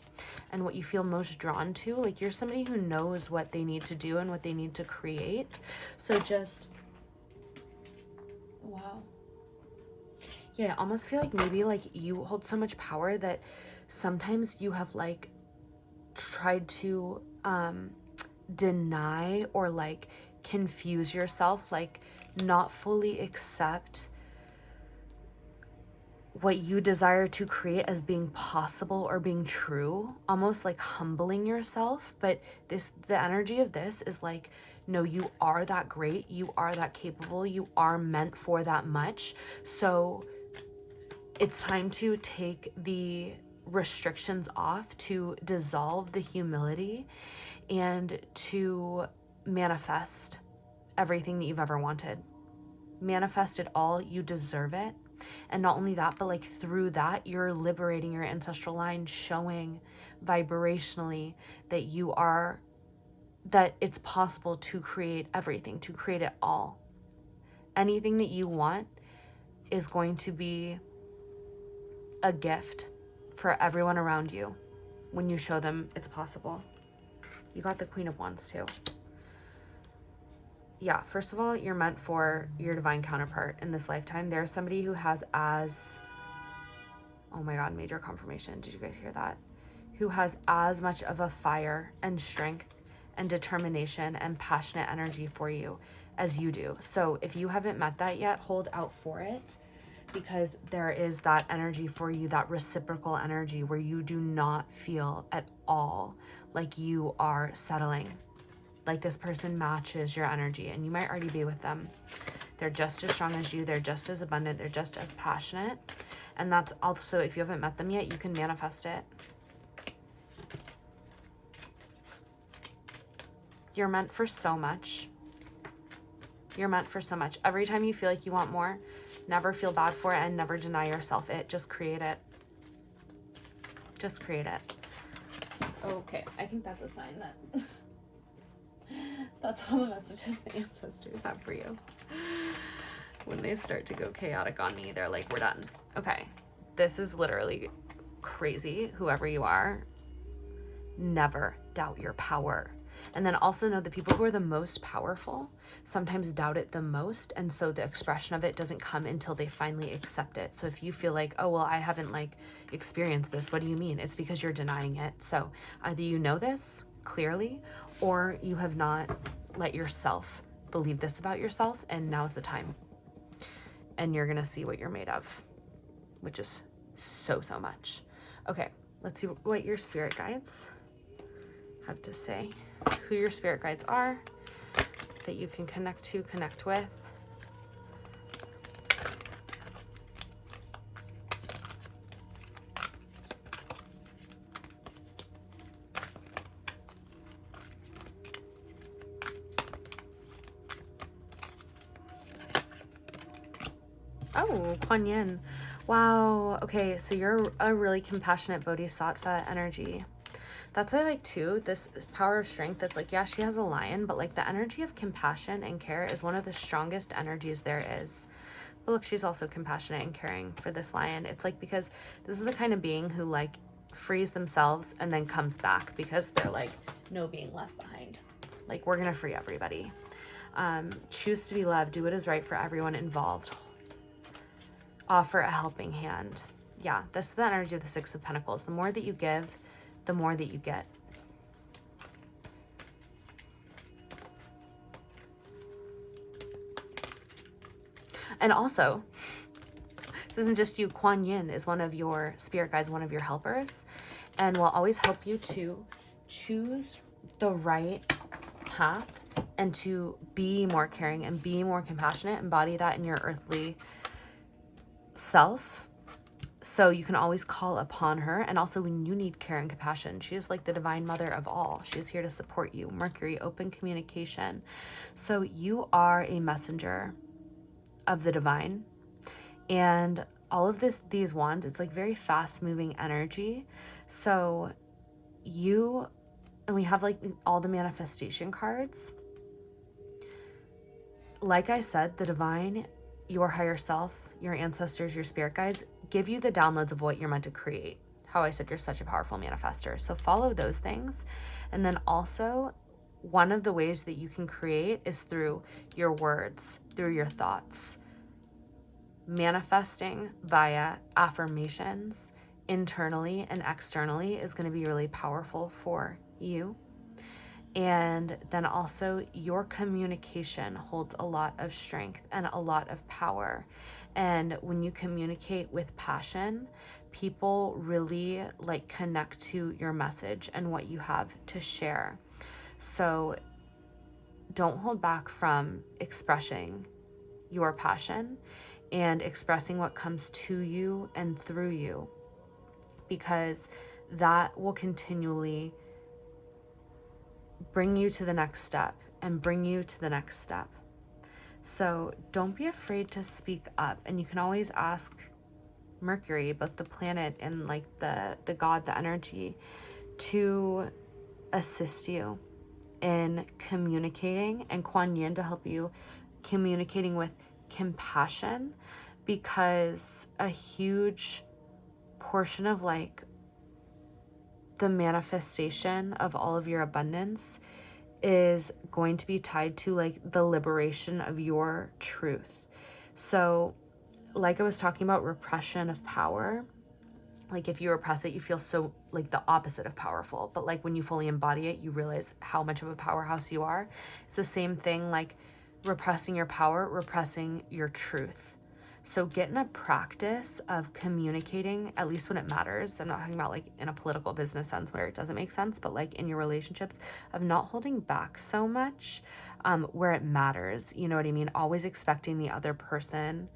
and what you feel most drawn to. Like, you're somebody who knows what they need to do and what they need to create. So just, wow. Yeah, I almost feel like maybe like you hold so much power that sometimes you have like tried to deny or like confuse yourself, like not fully accept what you desire to create as being possible or being true, almost like humbling yourself. But the energy of this is like, no, you are that great, you are that capable, you are meant for that much. So it's time to take the restrictions off, to dissolve the humility, and to manifest everything that you've ever wanted. Manifest it all. You deserve it. And not only that, but like through that, you're liberating your ancestral line, showing vibrationally that it's possible to create everything, to create it all. Anything that you want is going to be a gift for everyone around you when you show them it's possible. You got the Queen of Wands too. Yeah, first of all, you're meant for your divine counterpart in this lifetime. There's somebody who has oh my God, major confirmation. Did you guys hear that? Who has as much of a fire and strength and determination and passionate energy for you as you do. So if you haven't met that yet, hold out for it, because there is that energy for you, that reciprocal energy where you do not feel at all like you are settling. Like, this person matches your energy and you might already be with them. They're just as strong as you. They're just as abundant. They're just as passionate. And that's also, if you haven't met them yet, you can manifest it. You're meant for so much. You're meant for so much. Every time you feel like you want more, never feel bad for it and never deny yourself it. Just create it. Just create it. Okay, I think that's a sign that that's all the messages the ancestors have for you. When they start to go chaotic on me, they're like, we're done. Okay, this is literally crazy. Whoever you are, never doubt your power. And then also know the people who are the most powerful sometimes doubt it the most. And so the expression of it doesn't come until they finally accept it. So if you feel like, oh, well, I haven't like experienced this, what do you mean? It's because you're denying it. So either you know this clearly, or you have not let yourself believe this about yourself, and now's the time. And you're gonna see what you're made of, which is so much. Okay, let's see what your spirit guides have to say, who your spirit guides are that you can connect with. Oh, Kuan Yin. Wow. Okay, so you're a really compassionate bodhisattva energy. That's what I like too, this power of strength. That's like, yeah, she has a lion, but like the energy of compassion and care is one of the strongest energies there is. But look, she's also compassionate and caring for this lion. It's like, because this is the kind of being who like frees themselves and then comes back, because they're like, no being left behind. Like, we're gonna free everybody. Choose to be loved, do what is right for everyone involved. Offer a helping hand. Yeah, this is the energy of the Six of Pentacles. The more that you give, the more that you get. And also, this isn't just you. Kuan Yin is one of your spirit guides, one of your helpers, and will always help you to choose the right path and to be more caring and be more compassionate, embody that in your earthly self. So you can always call upon her. And also when you need care and compassion, she is like the divine mother of all. She is here to support you. Mercury, open communication. So you are a messenger of the divine. And all of these wands, it's like very fast moving energy. So and we have like all the manifestation cards. Like I said, the divine, your higher self, your ancestors, your spirit guides give you the downloads of what you're meant to create. How I said you're such a powerful manifester. So follow those things. And then also, one of the ways that you can create is through your words, through your thoughts. Manifesting via affirmations internally and externally is going to be really powerful for you. And then also your communication holds a lot of strength and a lot of power. And when you communicate with passion, people really like connect to your message and what you have to share. So don't hold back from expressing your passion and expressing what comes to you and through you, because that will continually bring you to the next step and bring you to the next step. So don't be afraid to speak up. And you can always ask Mercury, both the planet and like the god, the energy, to assist you in communicating, and Kuan Yin to help you communicating with compassion, because a huge portion of like the manifestation of all of your abundance is going to be tied to like the liberation of your truth. So like I was talking about repression of power, like if you repress it, you feel so like the opposite of powerful, but like when you fully embody it, you realize how much of a powerhouse you are. It's the same thing, like repressing your power, repressing your truth. So get in a practice of communicating, at least when it matters. I'm not talking about like in a political business sense where it doesn't make sense, but like in your relationships, of not holding back so much where it matters. You know what I mean? Always expecting the other person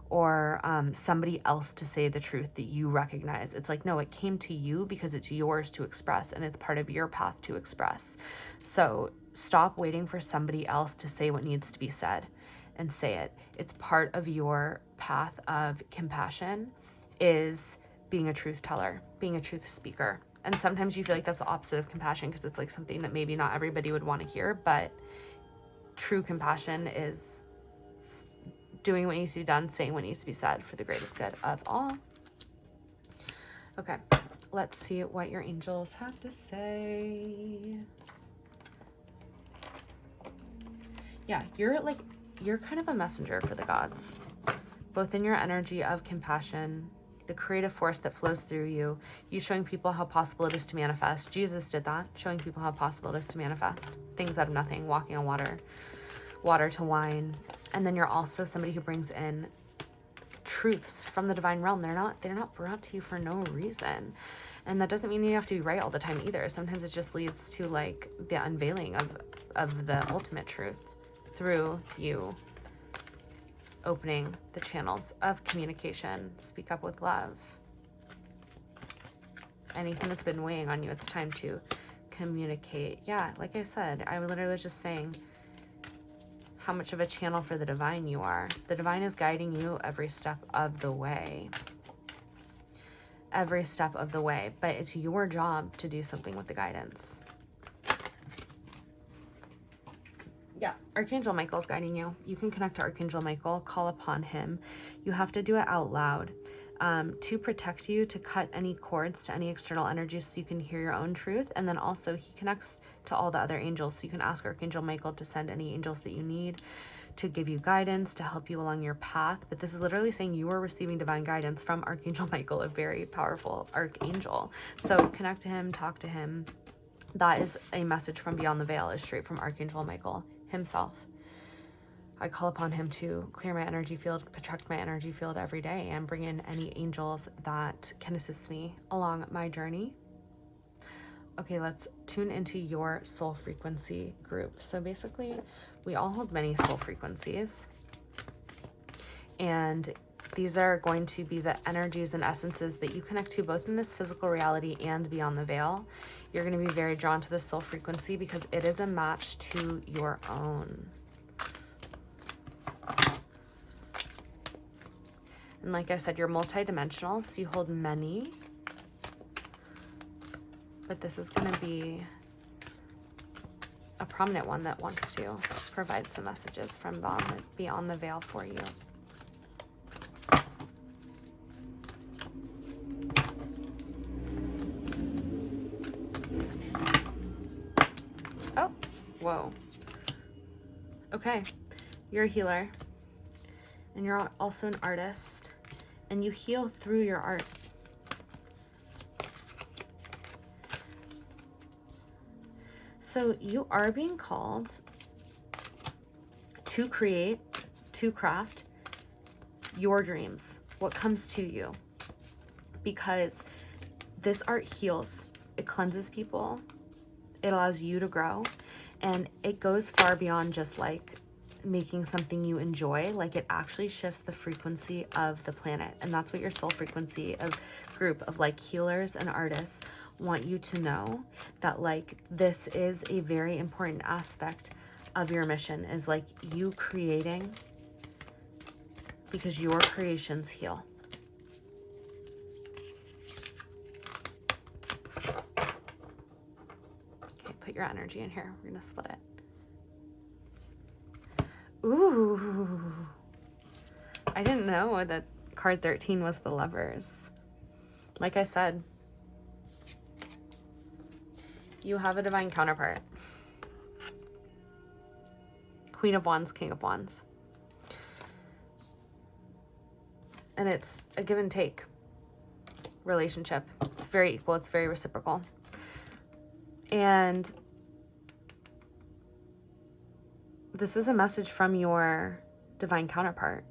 or somebody else to say the truth that you recognize. It's like, no, it came to you because it's yours to express and it's part of your path to express. So stop waiting for somebody else to say what needs to be said and say it. It's part of your path of compassion, is being a truth teller, being a truth speaker. And sometimes you feel like that's the opposite of compassion because it's like something that maybe not everybody would want to hear, but true compassion is doing what needs to be done, saying what needs to be said for the greatest good of all. Okay, let's see what your angels have to say. Yeah, you're kind of a messenger for the gods, both in your energy of compassion, the creative force that flows through you, you showing people how possible it is to manifest. Jesus did that, showing people how possible it is to manifest things out of nothing, walking on water to wine. And then you're also somebody who brings in truths from the divine realm. They're not brought to you for no reason. And that doesn't mean you have to be right all the time either. Sometimes it just leads to like the unveiling of the ultimate truth through you opening the channels of communication. Speak up with love. Anything that's been weighing on you, it's time to communicate. Yeah, like I said, I literally was just saying how much of a channel for the divine you are. The divine is guiding you every step of the way. Every step of the way. But it's your job to do something with the guidance. Yeah, Archangel Michael's guiding you. You can connect to Archangel Michael, call upon him. You have to do it out loud to protect you, to cut any cords to any external energy so you can hear your own truth. And then also he connects to all the other angels. So you can ask Archangel Michael to send any angels that you need to give you guidance, to help you along your path. But this is literally saying you are receiving divine guidance from Archangel Michael, a very powerful archangel. So connect to him, talk to him. That is a message from beyond the veil, is straight from Archangel Michael himself. I call upon him to clear my energy field, protect my energy field every day, and bring in any angels that can assist me along my journey. Okay, let's tune into your soul frequency group. So basically, we all hold many soul frequencies. And these are going to be the energies and essences that you connect to both in this physical reality and beyond the veil. You're going to be very drawn to this soul frequency because it is a match to your own. And like I said, you're multidimensional, so you hold many. But this is going to be a prominent one that wants to provide some messages from beyond the veil for you. Oh, whoa. Okay, you're a healer, and you're also an artist, and you heal through your art. So you are being called to create, to craft your dreams, what comes to you, because this art heals, it cleanses people, it allows you to grow, and it goes far beyond just like making something you enjoy. Like, it actually shifts the frequency of the planet, and that's what your soul frequency of group of like healers and artists want you to know, that like this is a very important aspect of your mission, is like you creating, because your creations heal. Okay, put your energy in here. We're gonna split it. Ooh, I didn't know that card 13 was the Lovers. Like I said, you have a divine counterpart. Queen of Wands, King of Wands. And it's a give and take relationship. It's very equal. It's very reciprocal. And this is a message from your divine counterpart.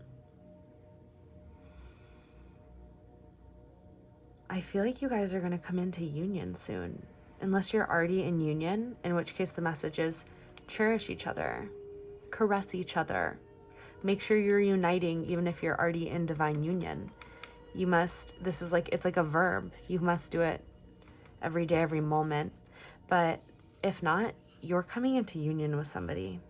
I feel like you guys are going to come into union soon. Unless you're already in union, in which case the message is cherish each other, caress each other, make sure you're uniting even if you're already in divine union. You must, this is like, it's like a verb. You must do it every day, every moment. But if not, you're coming into union with somebody.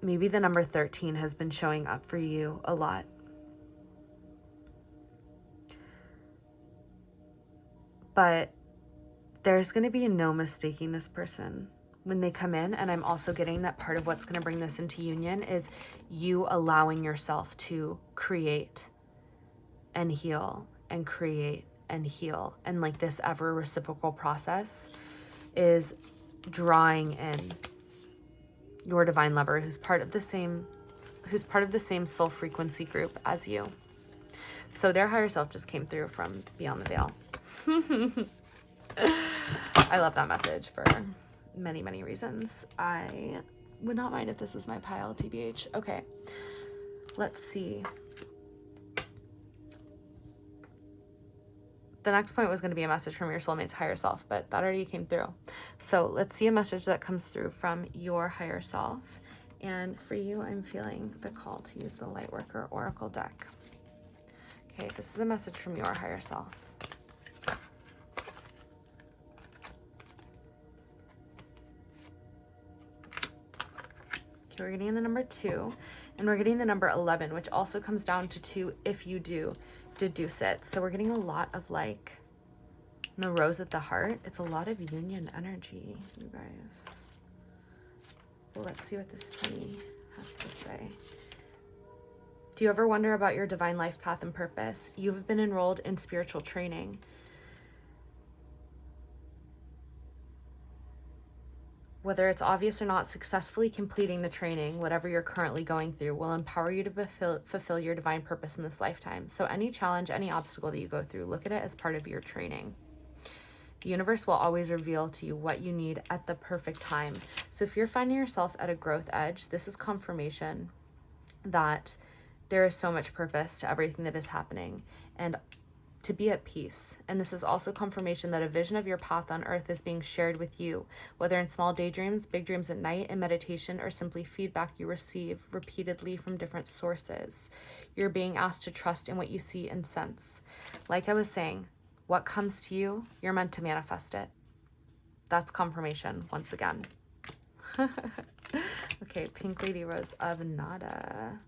Maybe the number 13 has been showing up for you a lot. But there's going to be no mistaking this person when they come in. And I'm also getting that part of what's going to bring this into union is you allowing yourself to create and heal and create and heal. And like this ever reciprocal process is drawing in your divine lover who's part of the same soul frequency group as you. So their higher self just came through from beyond the veil. I love that message for many, many reasons. I would not mind if this was my pile, TBH. Okay, let's see. The next point was going to be a message from your soulmate's higher self, but that already came through. So let's see a message that comes through from your higher self. And for you, I'm feeling the call to use the Lightworker Oracle deck. Okay, this is a message from your higher self. Okay, we're getting the number 2, and we're getting the number 11, which also comes down to 2 if you do deduce it. So we're getting a lot of like the Rose at the heart. It's a lot of union energy, you guys. Well, let's see what this 20 has to say. Do you ever wonder about your divine life path and purpose? You have been enrolled in spiritual training. Whether it's obvious or not, successfully completing the training, whatever you're currently going through, will empower you to fulfill your divine purpose in this lifetime. So any challenge, any obstacle that you go through, look at it as part of your training. The universe will always reveal to you what you need at the perfect time. So if you're finding yourself at a growth edge, this is confirmation that there is so much purpose to everything that is happening. And to be at peace. And this is also confirmation that a vision of your path on earth is being shared with you, whether in small daydreams, big dreams at night, in meditation, or simply feedback you receive repeatedly from different sources. You're being asked to trust in what you see and sense. Like I was saying, what comes to you, you're meant to manifest it. That's confirmation once again. Okay, Pink Lady Rose of Nada.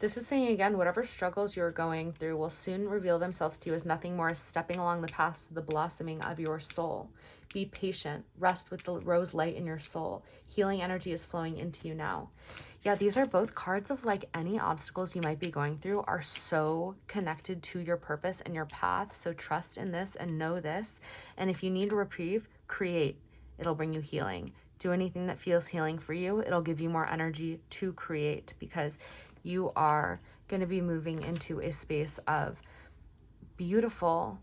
This is saying again, whatever struggles you're going through will soon reveal themselves to you as nothing more as stepping along the path to the blossoming of your soul. Be patient. Rest with the rose light in your soul. Healing energy is flowing into you now. Yeah, these are both cards of like any obstacles you might be going through are so connected to your purpose and your path. So trust in this and know this. And if you need a reprieve, create. It'll bring you healing. Do anything that feels healing for you. It'll give you more energy to create, because you are going to be moving into a space of beautiful,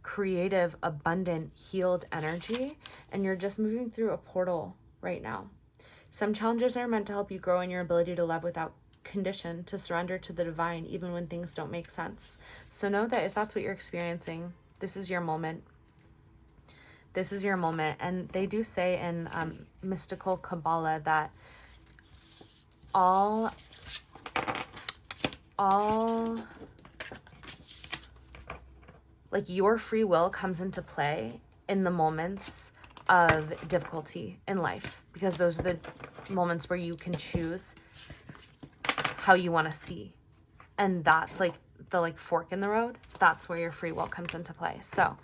creative, abundant, healed energy. And you're just moving through a portal right now. Some challenges are meant to help you grow in your ability to love without condition, to surrender to the divine, even when things don't make sense. So know that if that's what you're experiencing, this is your moment. This is your moment. And they do say in mystical Kabbalah that all like your free will comes into play in the moments of difficulty in life, because those are the moments where you can choose how you want to see. And that's like the fork in the road. That's where your free will comes into play. So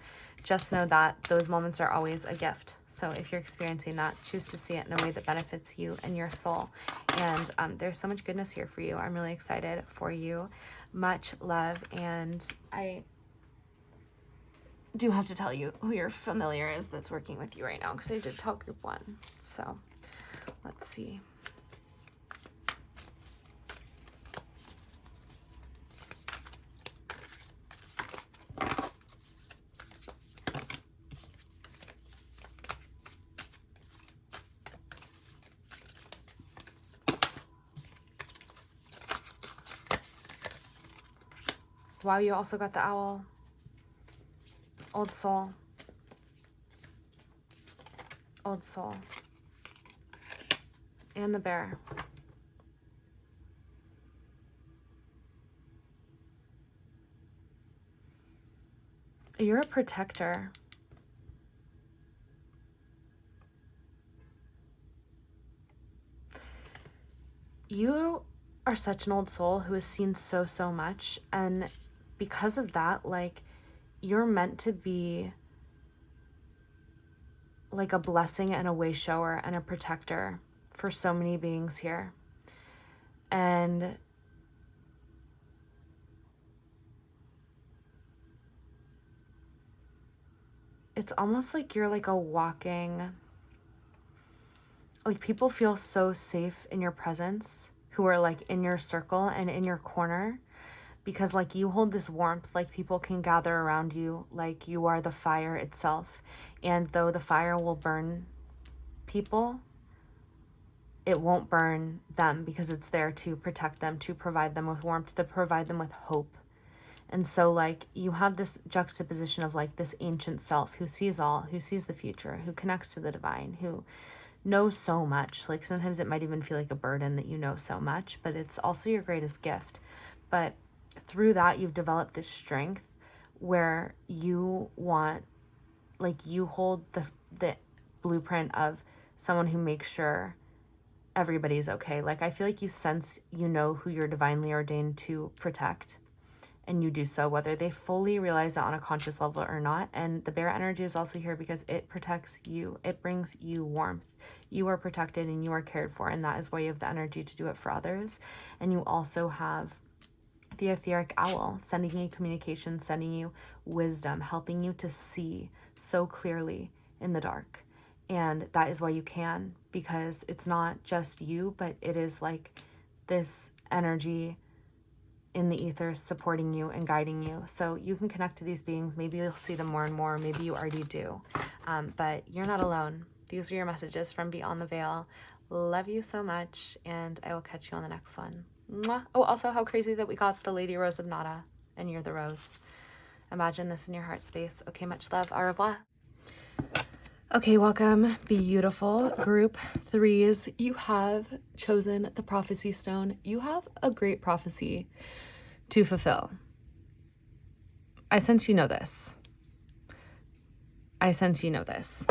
just know that those moments are always a gift. So if you're experiencing that, choose to see it in a way that benefits you and your soul. And there's so much goodness here for you. I'm really excited for you. Much love. And I do have to tell you who your familiar is that's working with you right now, because I did tell group 1. So let's see. Wow, you also got the owl. Old soul. Old soul. And the bear. You're a protector. You are such an old soul who has seen so much, and because of that, like, you're meant to be like a blessing and a way shower and a protector for so many beings here. And it's almost like you're like a walking, like, people feel so safe in your presence who are like in your circle and in your corner, because like you hold this warmth, like people can gather around you, like you are the fire itself. And though the fire will burn people, it won't burn them, because it's there to protect them, to provide them with warmth, to provide them with hope. And so like you have this juxtaposition of like this ancient self who sees all, who sees the future, who connects to the divine, who knows so much. Like sometimes it might even feel like a burden that you know so much, but it's also your greatest gift. But through that, you've developed this strength where you want, like, you hold the blueprint of someone who makes sure everybody's okay. Like, I feel like you sense, you know who you're divinely ordained to protect, and you do so, whether they fully realize that on a conscious level or not. And the bear energy is also here because it protects you. It brings you warmth. You are protected and you are cared for, and that is why you have the energy to do it for others. And you also have the etheric owl sending you communication, sending you wisdom, helping you to see so clearly in the dark. And that is why you can, because it's not just you, but it is like this energy in the ether supporting you and guiding you. So you can connect to these beings. Maybe you'll see them more and more. Maybe you already do. But you're not alone. These are your messages from Beyond the Veil. Love you so much, and I will catch you on the next one. Mwah. Oh, also, how crazy that we got the Lady Rose of Nada, and you're the rose. Imagine this in your heart space. Okay, much love. Au revoir. Okay, welcome, beautiful group threes. You have chosen the prophecy stone. You have a great prophecy to fulfill. I sense you know this. I sense you know this.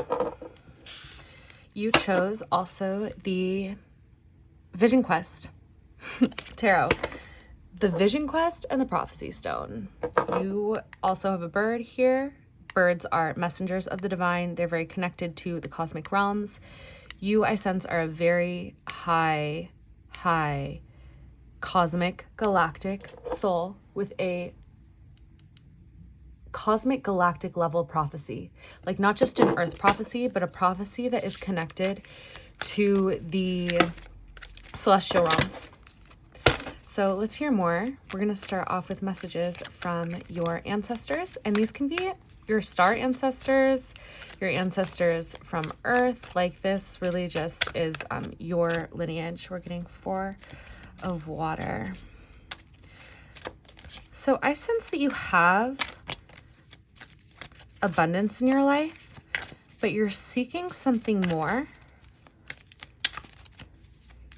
You chose also the Vision Quest Tarot. The Vision Quest and the Prophecy Stone. You also have a bird here. Birds are messengers of the divine. They're very connected to the cosmic realms. You, I sense, are a very high cosmic galactic soul with a cosmic galactic level prophecy. Like not just an earth prophecy, but a prophecy that is connected to the celestial realms. So let's hear more. We're going to start off with messages from your ancestors, and these can be your star ancestors, your ancestors from Earth. Like this really just is your lineage. We're getting 4 of water. So I sense that you have abundance in your life, but you're seeking something more.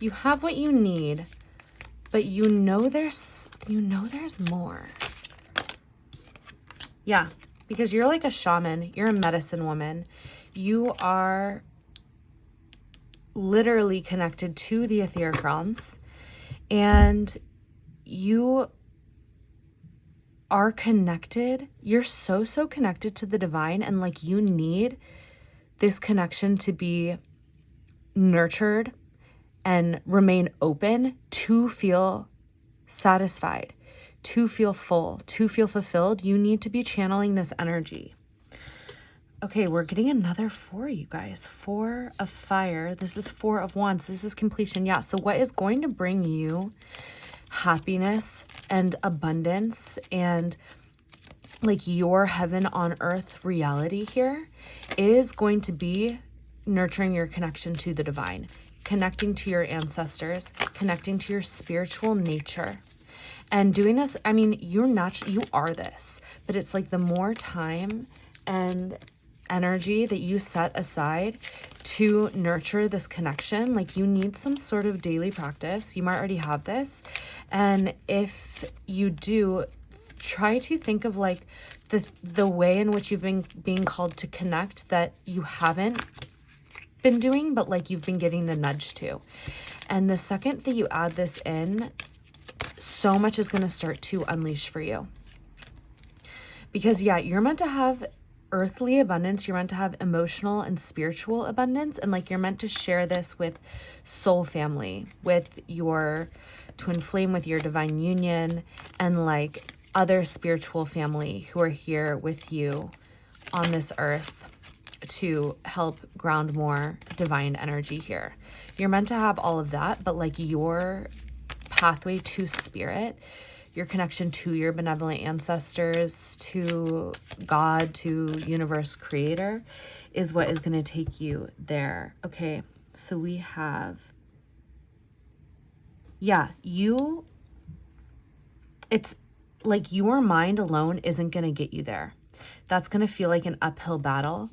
You have what you need, but you know there's more. Yeah, because you're like a shaman, you're a medicine woman. You are literally connected to the etheric realms, and you are connected. You're so connected to the divine, and like you need this connection to be nurtured and remain open to feel satisfied, to feel full, to feel fulfilled. You need to be channeling this energy. Okay, we're getting another 4, you guys. 4 of fire. This is 4 of wands. This is completion. Yeah, so what is going to bring you happiness and abundance and like your heaven on earth reality here is going to be nurturing your connection to the divine, connecting to your ancestors, connecting to your spiritual nature. And doing this, I mean, you are this, but it's like the more time and energy that you set aside to nurture this connection, like you need some sort of daily practice. You might already have this. And if you do, try to think of like the way in which you've been being called to connect that you haven't been doing, but like you've been getting the nudge to. And the second that you add this in, so much is going to start to unleash for you. Because yeah, you're meant to have earthly abundance, you're meant to have emotional and spiritual abundance, and like you're meant to share this with soul family, with your twin flame, with your divine union, and like other spiritual family who are here with you on this earth to help ground more divine energy here. You're meant to have all of that, but like your pathway to spirit, your connection to your benevolent ancestors, to God, to universe creator is what is going to take you there. Okay, so we have, yeah, it's like your mind alone isn't going to get you there. That's going to feel like an uphill battle.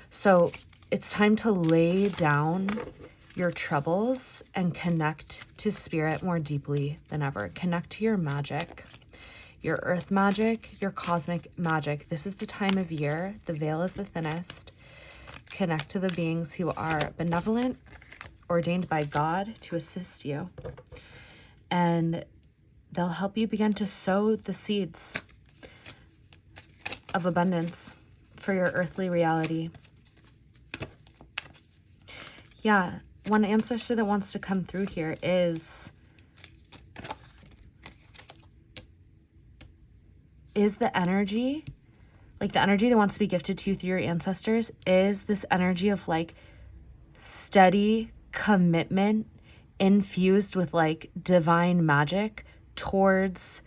So it's time to lay down your troubles and connect to spirit more deeply than ever. Connect to your magic, your earth magic, your cosmic magic. This is the time of year. The veil is the thinnest. Connect to the beings who are benevolent, ordained by God to assist you. And they'll help you begin to sow the seeds of abundance for your earthly reality. Yeah, one ancestor that wants to come through here is the energy, like the energy that wants to be gifted to you through your ancestors is this energy of like steady commitment infused with like divine magic towards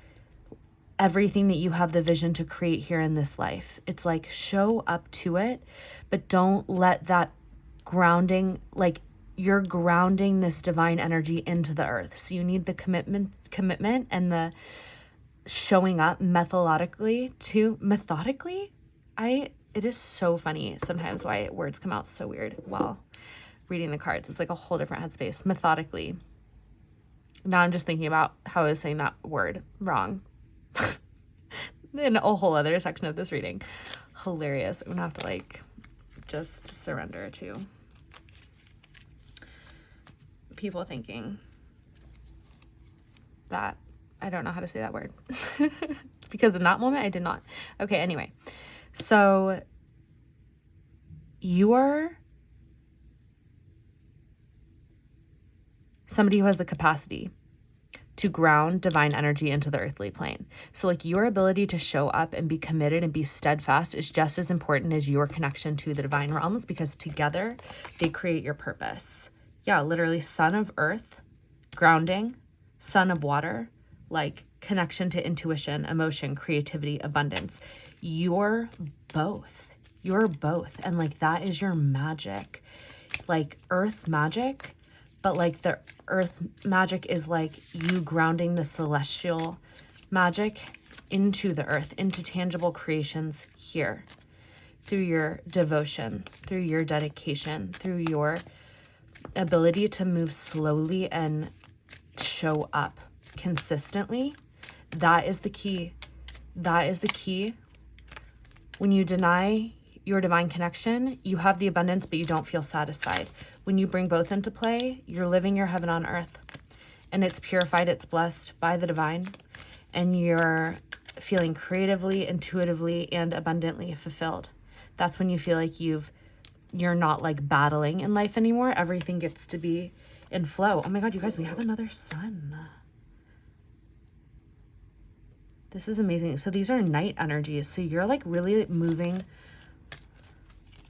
everything that you have the vision to create here in this life. It's like show up to it, but don't let that grounding, like you're grounding this divine energy into the earth. So you need the commitment and the showing up methodically. It is so funny sometimes why words come out so weird while reading the cards. It's like a whole different headspace. Methodically. Now I'm just thinking about how I was saying that word wrong in a whole other section of this reading. Hilarious. I'm gonna have to like just surrender to people thinking that I don't know how to say that word because in that moment I did not. Okay, anyway, so you are somebody who has the capacity to ground divine energy into the earthly plane. So like your ability to show up and be committed and be steadfast is just as important as your connection to the divine realms, because together they create your purpose. Yeah, literally son of earth, grounding, son of water, like connection to intuition, emotion, creativity, abundance. You're both. You're both. And like that is your magic. Like earth magic, but like the earth magic is like you grounding the celestial magic into the earth, into tangible creations here through your devotion, through your dedication, through your ability to move slowly and show up consistently. That is the key. That is the key. When you deny your divine connection, you have the abundance, but you don't feel satisfied. When you bring both into play, you're living your heaven on earth, and it's purified, it's blessed by the divine, and you're feeling creatively, intuitively, and abundantly fulfilled. That's when you feel like you're not like battling in life anymore. Everything gets to be in flow. Oh my God, you guys, we have another sun. This is amazing. So these are night energies. So you're like really moving.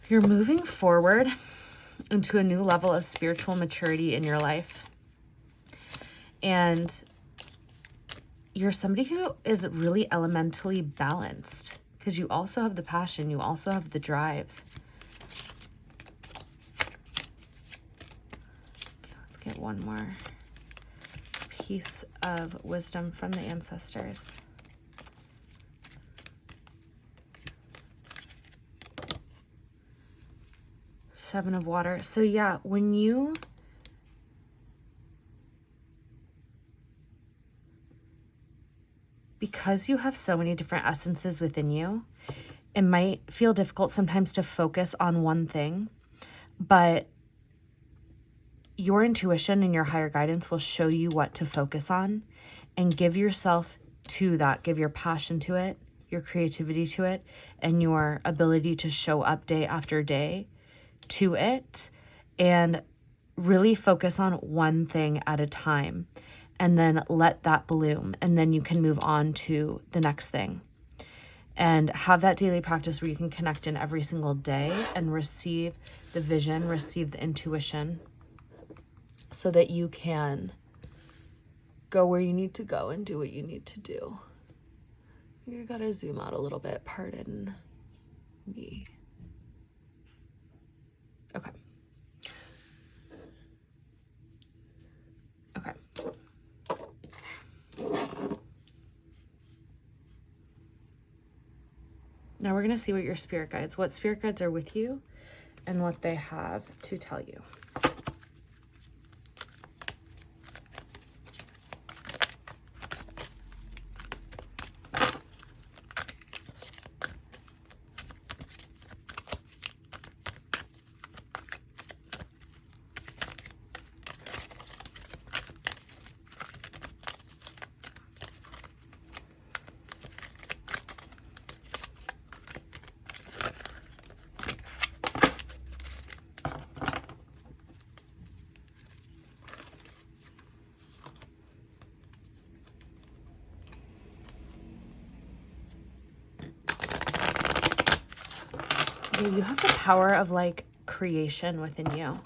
You're moving forward into a new level of spiritual maturity in your life. And you're somebody who is really elementally balanced, because you also have the passion. You also have the drive. Okay, let's get one more piece of wisdom from the ancestors. Seven of water. So yeah, because you have so many different essences within you, it might feel difficult sometimes to focus on one thing, but your intuition and your higher guidance will show you what to focus on, and give yourself to that. Give your passion to it, your creativity to it, and your ability to show up day after day to it, and really focus on one thing at a time, and then let that bloom, and then you can move on to the next thing. And have that daily practice where you can connect in every single day and receive the vision, receive the intuition, so that you can go where you need to go and do what you need to do. You gotta zoom out a little bit, pardon me. Okay. Okay. Now we're going to see what what spirit guides are with you and what they have to tell you. You have the power of like creation within you.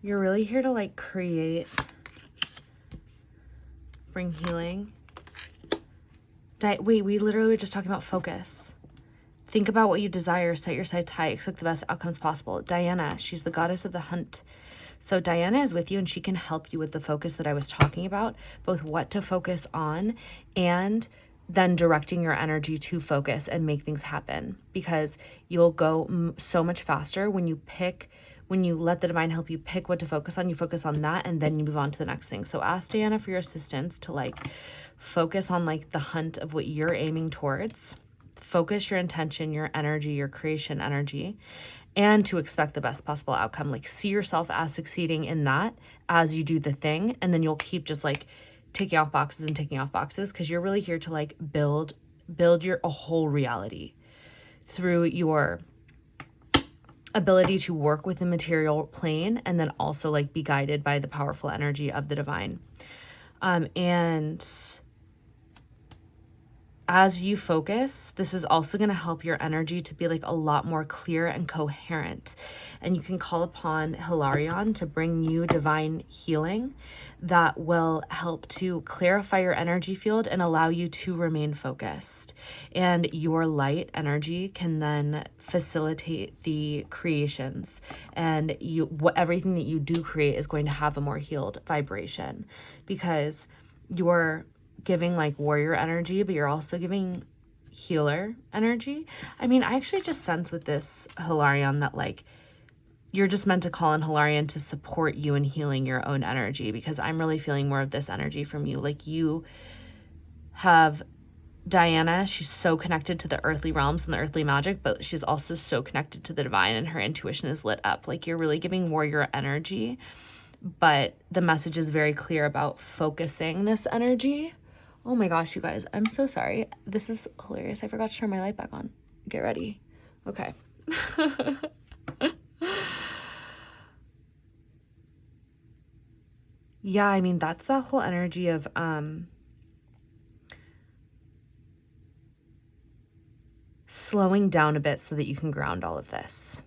You're really here to like create, bring healing. Wait, we literally were just talking about focus. Think about what you desire, set your sights high, expect the best outcomes possible. Diana, she's the goddess of the hunt. So Diana is with you and she can help you with the focus that I was talking about, both what to focus on and then directing your energy to focus and make things happen, because you'll go so much faster when you let the divine help you pick what to focus on. You focus on that and then you move on to the next thing. So ask Diana for your assistance to like focus on like the hunt of what you're aiming towards. Focus your intention, your energy, your creation energy, and to expect the best possible outcome. Like see yourself as succeeding in that as you do the thing, and then you'll keep just like taking off boxes and taking off boxes, because you're really here to like build a whole reality through your ability to work with the material plane, and then also like be guided by the powerful energy of the divine. And as you focus, this is also going to help your energy to be like a lot more clear and coherent. And you can call upon Hilarion to bring you divine healing that will help to clarify your energy field and allow you to remain focused. And your light energy can then facilitate the creations, and everything that you do create is going to have a more healed vibration, because you're giving like warrior energy, but you're also giving healer energy. I mean, I actually just sense with this Hilarion that like you're just meant to call in Hilarion to support you in healing your own energy, because I'm really feeling more of this energy from you. Like you have Diana, she's so connected to the earthly realms and the earthly magic, but she's also so connected to the divine, and her intuition is lit up. Like you're really giving warrior energy, but the message is very clear about focusing this energy. Oh my gosh, you guys, I'm so sorry. This is hilarious. I forgot to turn my light back on. Get ready. Okay. Yeah, I mean, that's the whole energy of slowing down a bit so that you can ground all of this.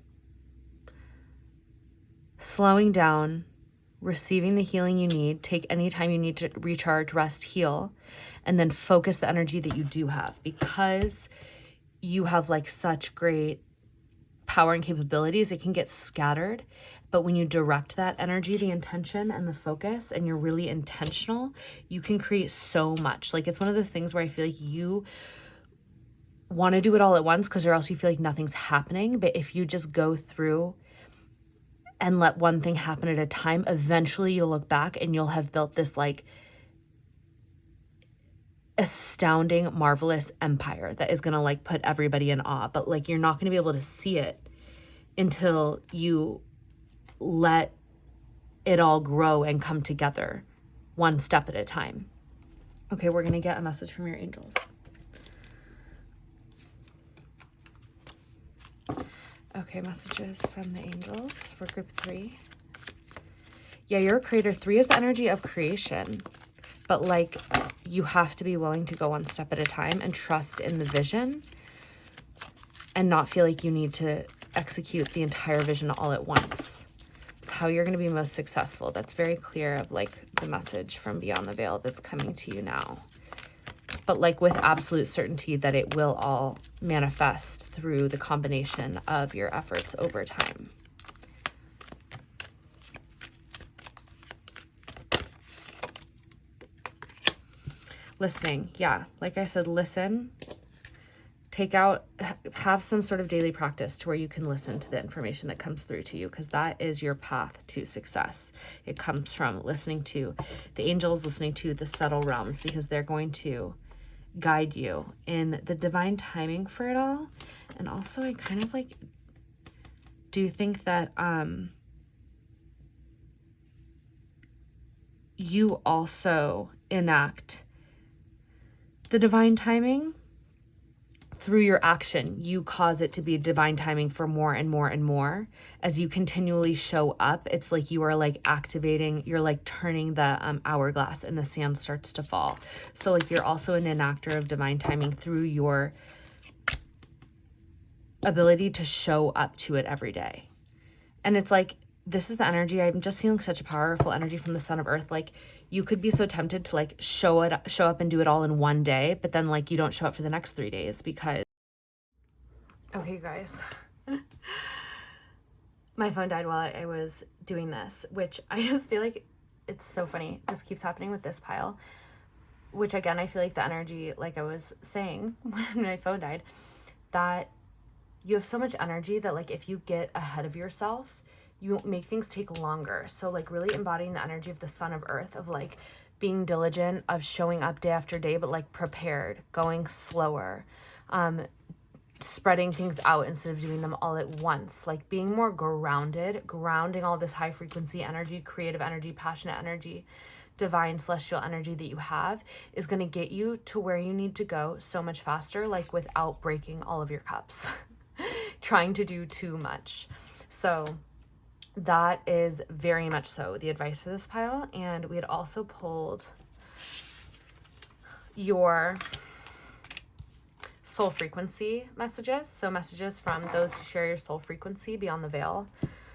Slowing down, receiving the healing you need, take any time you need to recharge, rest, heal, and then focus the energy that you do have, because you have like such great power and capabilities. It can get scattered, but when you direct that energy, the intention and the focus, and you're really intentional, you can create so much. Like it's one of those things where I feel like you want to do it all at once, because or else you feel like nothing's happening. But if you just go through and let one thing happen at a time, eventually you'll look back and you'll have built this like astounding, marvelous empire that is going to like put everybody in awe. But like you're not going to be able to see it until you let it all grow and come together one step at a time. Okay, we're going to get a message from your angels. Okay, messages from the angels for group 3. Yeah, you're a creator. 3 is the energy of creation. But like you have to be willing to go one step at a time and trust in the vision, and not feel like you need to execute the entire vision all at once. It's how you're going to be most successful. That's very clear of like the message from beyond the veil that's coming to you now. But like with absolute certainty that it will all manifest through the combination of your efforts over time. Listening. Yeah, like I said, listen. Have some sort of daily practice to where you can listen to the information that comes through to you, because that is your path to success. It comes from listening to the angels, listening to the subtle realms, because they're going to guide you in the divine timing for it all. And also I kind of like do think that you also enact the divine timing through your action. You cause it to be divine timing for more and more and more as you continually show up. It's like you are like activating, you're like turning the hourglass, and the sand starts to fall. So like you're also an enactor of divine timing through your ability to show up to it every day. And it's like, this is the energy. I'm just feeling such a powerful energy from the Son of Earth. Like you could be so tempted to like show up and do it all in one day, but then like you don't show up for the next 3 days because. Okay, guys. my phone died while I was doing this, which I just feel like it's so funny. This keeps happening with this pile, which again, I feel like the energy, like I was saying when my phone died, that you have so much energy that like if you get ahead of yourself, you make things take longer. So like really embodying the energy of the sun, of earth, of like being diligent, of showing up day after day, but like prepared, going slower, spreading things out instead of doing them all at once, like being more grounded, grounding all this high frequency energy, creative energy, passionate energy, divine celestial energy that you have is going to get you to where you need to go so much faster, like without breaking all of your cups, trying to do too much. So that is very much so the advice for this pile. And we had also pulled your soul frequency messages. So messages from those who share your soul frequency beyond the veil,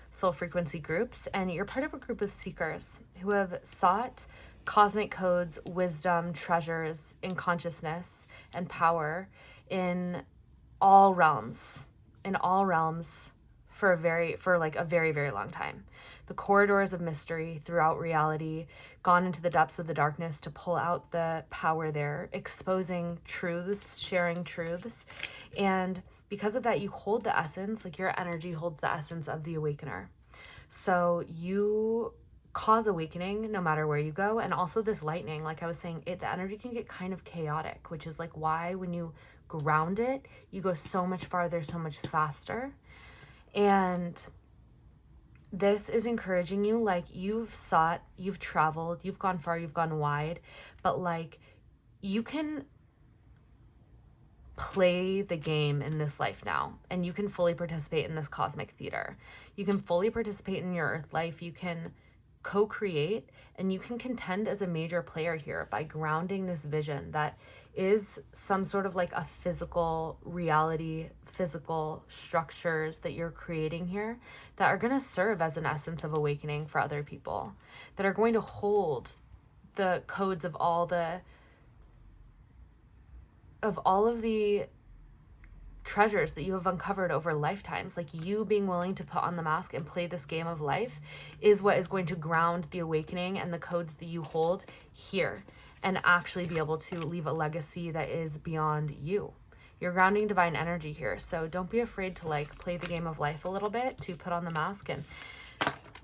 soul frequency groups. And you're part of a group of seekers who have sought cosmic codes, wisdom, treasures in consciousness and power in all realms, for a very very long time. The corridors of mystery throughout reality, gone into the depths of the darkness to pull out the power there, exposing truths, sharing truths. And because of that, you hold the essence, like your energy holds the essence of the awakener. So you cause awakening no matter where you go. And also this lightning, like I was saying, the energy can get kind of chaotic, which is like why when you ground it, you go so much farther, so much faster. And this is encouraging you, like you've sought, you've traveled, you've gone far, you've gone wide, but like you can play the game in this life now, and you can fully participate in this cosmic theater. You can fully participate in your earth life. You can co-create, and you can contend as a major player here by grounding this vision that is some sort of like a physical reality, physical structures that you're creating here that are going to serve as an essence of awakening for other people, that are going to hold the codes of all of the treasures that you have uncovered over lifetimes. Like you being willing to put on the mask and play this game of life is what is going to ground the awakening and the codes that you hold here, and actually be able to leave a legacy that is beyond you. You're grounding divine energy here. So don't be afraid to like play the game of life a little bit, to put on the mask and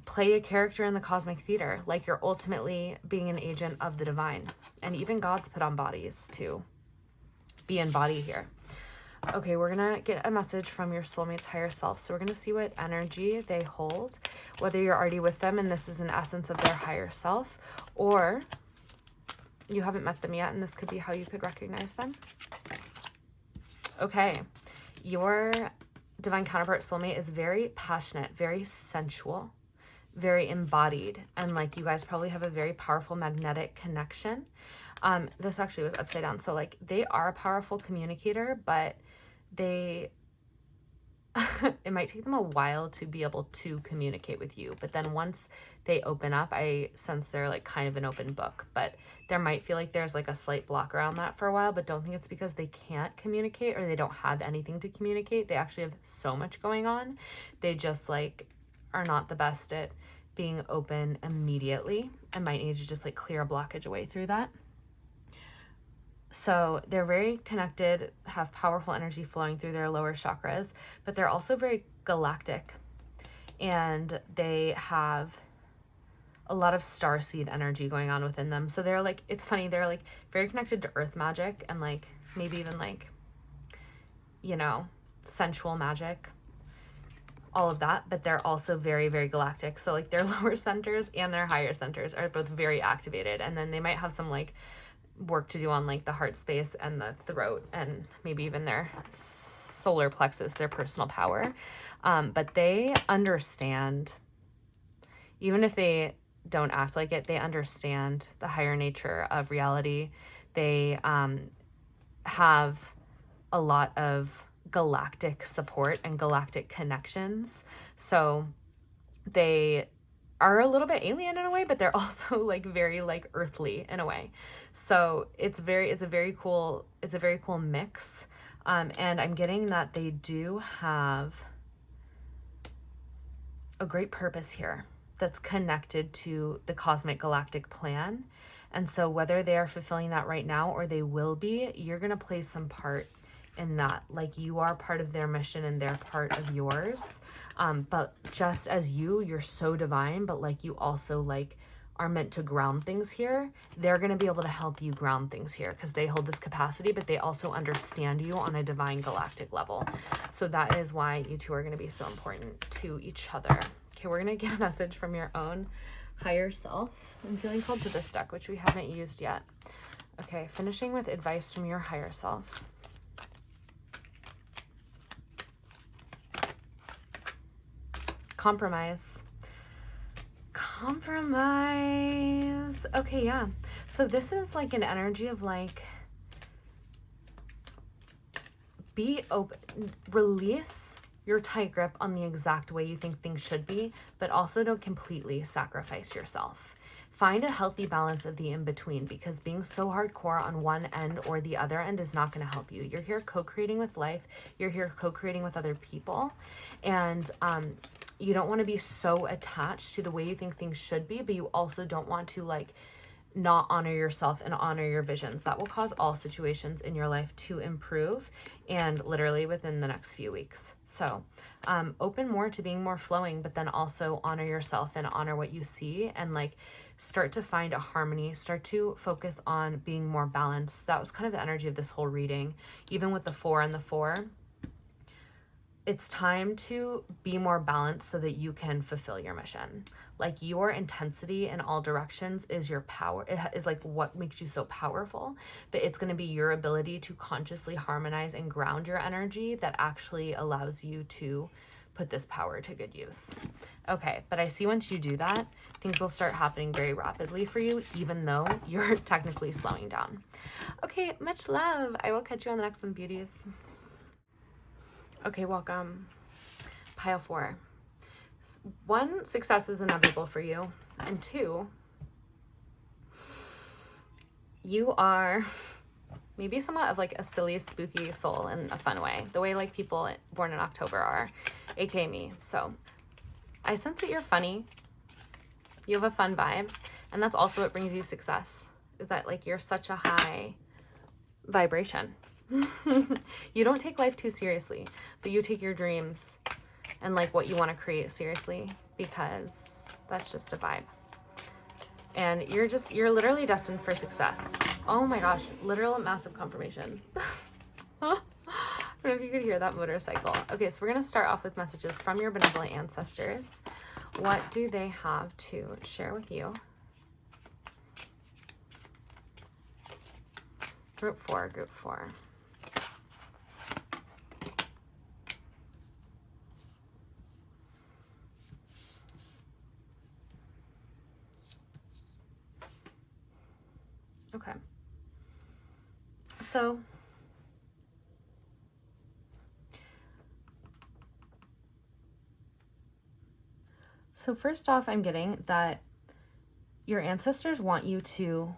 play a character in the cosmic theater. Like you're ultimately being an agent of the divine, and even God's put on bodies to be in body here. Okay, we're gonna get a message from your soulmate's higher self. So we're gonna see what energy they hold, whether you're already with them and this is an essence of their higher self, or you haven't met them yet and this could be how you could recognize them. Okay, your divine counterpart soulmate is very passionate, very sensual, very embodied, and like you guys probably have a very powerful magnetic connection. This actually was upside down. So like they are a powerful communicator, but they it might take them a while to be able to communicate with you. But then once they open up, I sense they're like kind of an open book, but there might feel like there's like a slight block around that for a while, but don't think it's because they can't communicate or they don't have anything to communicate. They actually have so much going on. They just like are not the best at being open immediately and might need to just like clear a blockage away through that. So they're very connected, have powerful energy flowing through their lower chakras, but they're also very galactic, and they have a lot of starseed energy going on within them. So they're like, it's funny, they're like very connected to earth magic and like maybe even like, you know, sensual magic, all of that, but they're also very, very galactic. So like their lower centers and their higher centers are both very activated, and then they might have some like work to do on like the heart space and the throat and maybe even their solar plexus, their personal power. But they understand, even if they don't act like it, they understand the higher nature of reality. They have a lot of galactic support and galactic connections. So they are a little bit alien in a way, but they're also like very like earthly in a way. So it's a very cool mix. And I'm getting that they do have a great purpose here that's connected to the cosmic galactic plan. And so whether they are fulfilling that right now or they will be, you're going to play some part in that. Like, you are part of their mission and they're part of yours. But just as you're so divine, but like you also like are meant to ground things here. They're going to be able to help you ground things here because they hold this capacity, but they also understand you on a divine galactic level. So that is why you two are going to be so important to each other. Okay, we're going to get a message from your own higher self. I'm feeling called to this deck, which we haven't used yet. Okay, finishing with advice from your higher self. Compromise. Compromise. Okay, yeah. So this is like an energy of like, be open, release your tight grip on the exact way you think things should be, but also don't completely sacrifice yourself. Find a healthy balance of the in-between, because being so hardcore on one end or the other end is not going to help you. You're here co-creating with life. You're here co-creating with other people. And you don't want to be so attached to the way you think things should be, but you also don't want to like not honor yourself and honor your visions. That will cause all situations in your life to improve, and literally within the next few weeks. So open more to being more flowing, but then also honor yourself and honor what you see, and like start to find a harmony, start to focus on being more balanced. That was kind of the energy of this whole reading. Even with the 4 and the 4, it's time to be more balanced so that you can fulfill your mission. Like, your intensity in all directions is your power. It is like what makes you so powerful, but it's going to be your ability to consciously harmonize and ground your energy that actually allows you to put this power to good use. Okay, but I see once you do that, things will start happening very rapidly for you, even though you're technically slowing down. Okay, much love. I will catch you on the next one, beauties. Okay, welcome. Pile 4. 1, success is inevitable for you. And 2, you are maybe somewhat of like a silly, spooky soul in a fun way. The way like people born in October are, aka me. So I sense that you're funny. You have a fun vibe. And that's also what brings you success, is that like you're such a high vibration. You don't take life too seriously, but you take your dreams and like what you want to create seriously, because that's just a vibe. And you're literally destined for success. Oh my gosh, literal massive confirmation. I don't know if you could hear that motorcycle. Okay, so we're going to start off with messages from your benevolent ancestors. What do they have to share with you? Group 4, group 4. Okay. So first off, I'm getting that your ancestors want you to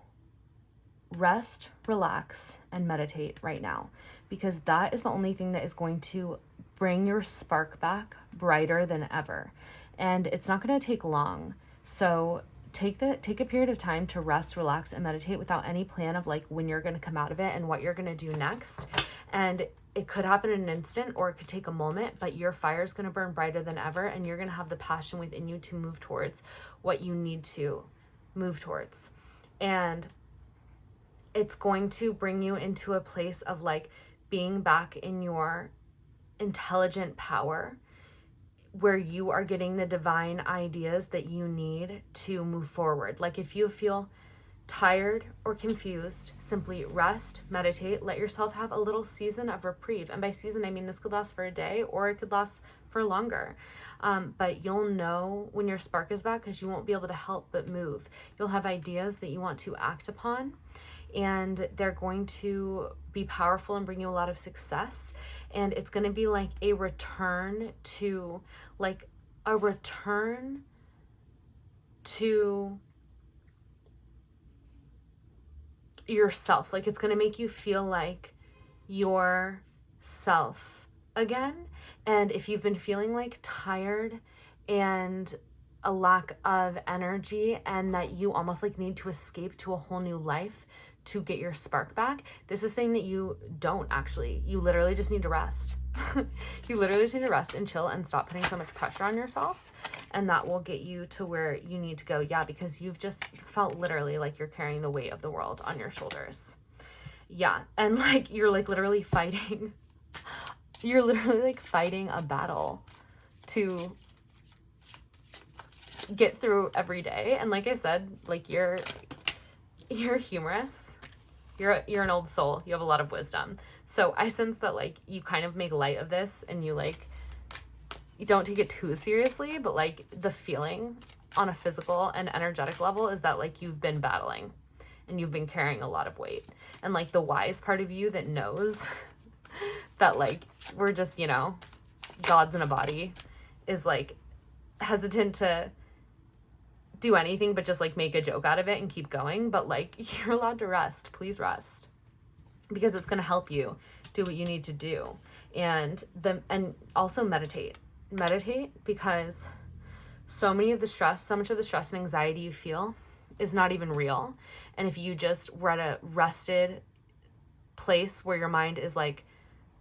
rest, relax, and meditate right now, because that is the only thing that is going to bring your spark back brighter than ever. And it's not going to take long. So take a period of time to rest, relax, and meditate without any plan of like when you're going to come out of it and what you're going to do next. And it could happen in an instant, or it could take a moment, but your fire is going to burn brighter than ever, and you're going to have the passion within you to move towards what you need to move towards. And it's going to bring you into a place of like being back in your intelligent power, where you are getting the divine ideas that you need to move forward. Like, if you feel tired or confused, simply rest, meditate, let yourself have a little season of reprieve. And by season, I mean this could last for a day, or it could last for longer. But you'll know when your spark is back, because you won't be able to help but move. You'll have ideas that you want to act upon, and they're going to be powerful and bring you a lot of success. And it's going to be like a return to yourself. Like, it's going to make you feel like yourself again. And if you've been feeling like tired and a lack of energy, and that you almost like need to escape to a whole new life to get your spark back. This is thing that you don't actually, you literally just need to rest. You literally just need to rest and chill and stop putting so much pressure on yourself. And that will get you to where you need to go. Yeah, because you've just felt literally like you're carrying the weight of the world on your shoulders. Yeah, and like you're like literally fighting. You're literally like fighting a battle to get through every day. And like I said, like you're humorous. You're an old soul. You have a lot of wisdom. So I sense that like you kind of make light of this, and you don't take it too seriously, but like the feeling on a physical and energetic level is that like you've been battling and you've been carrying a lot of weight. And like the wise part of you that knows that like we're just, gods in a body is like hesitant to do anything but just like make a joke out of it and keep going. But like you're allowed to rest. Please rest, because it's going to help you do what you need to do. And also meditate, because so much of the stress and anxiety you feel is not even real. And if you just were at a rested place where your mind is like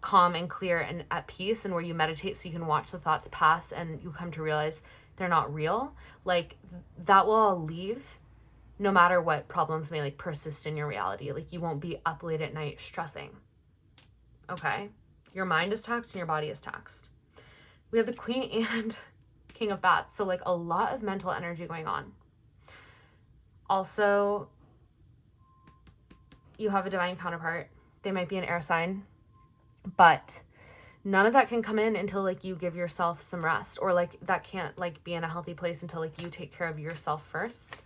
calm and clear and at peace, and where you meditate so you can watch the thoughts pass and you come to realize they're not real, like that will all leave, no matter what problems may like persist in your reality. Like you won't be up late at night stressing. Okay? Your mind is taxed and your body is taxed. We have the Queen and King of Bats. So like a lot of mental energy going on. Also, you have a divine counterpart. They might be an air sign, but none of that can come in until like you give yourself some rest, or like that can't like be in a healthy place until like you take care of yourself first.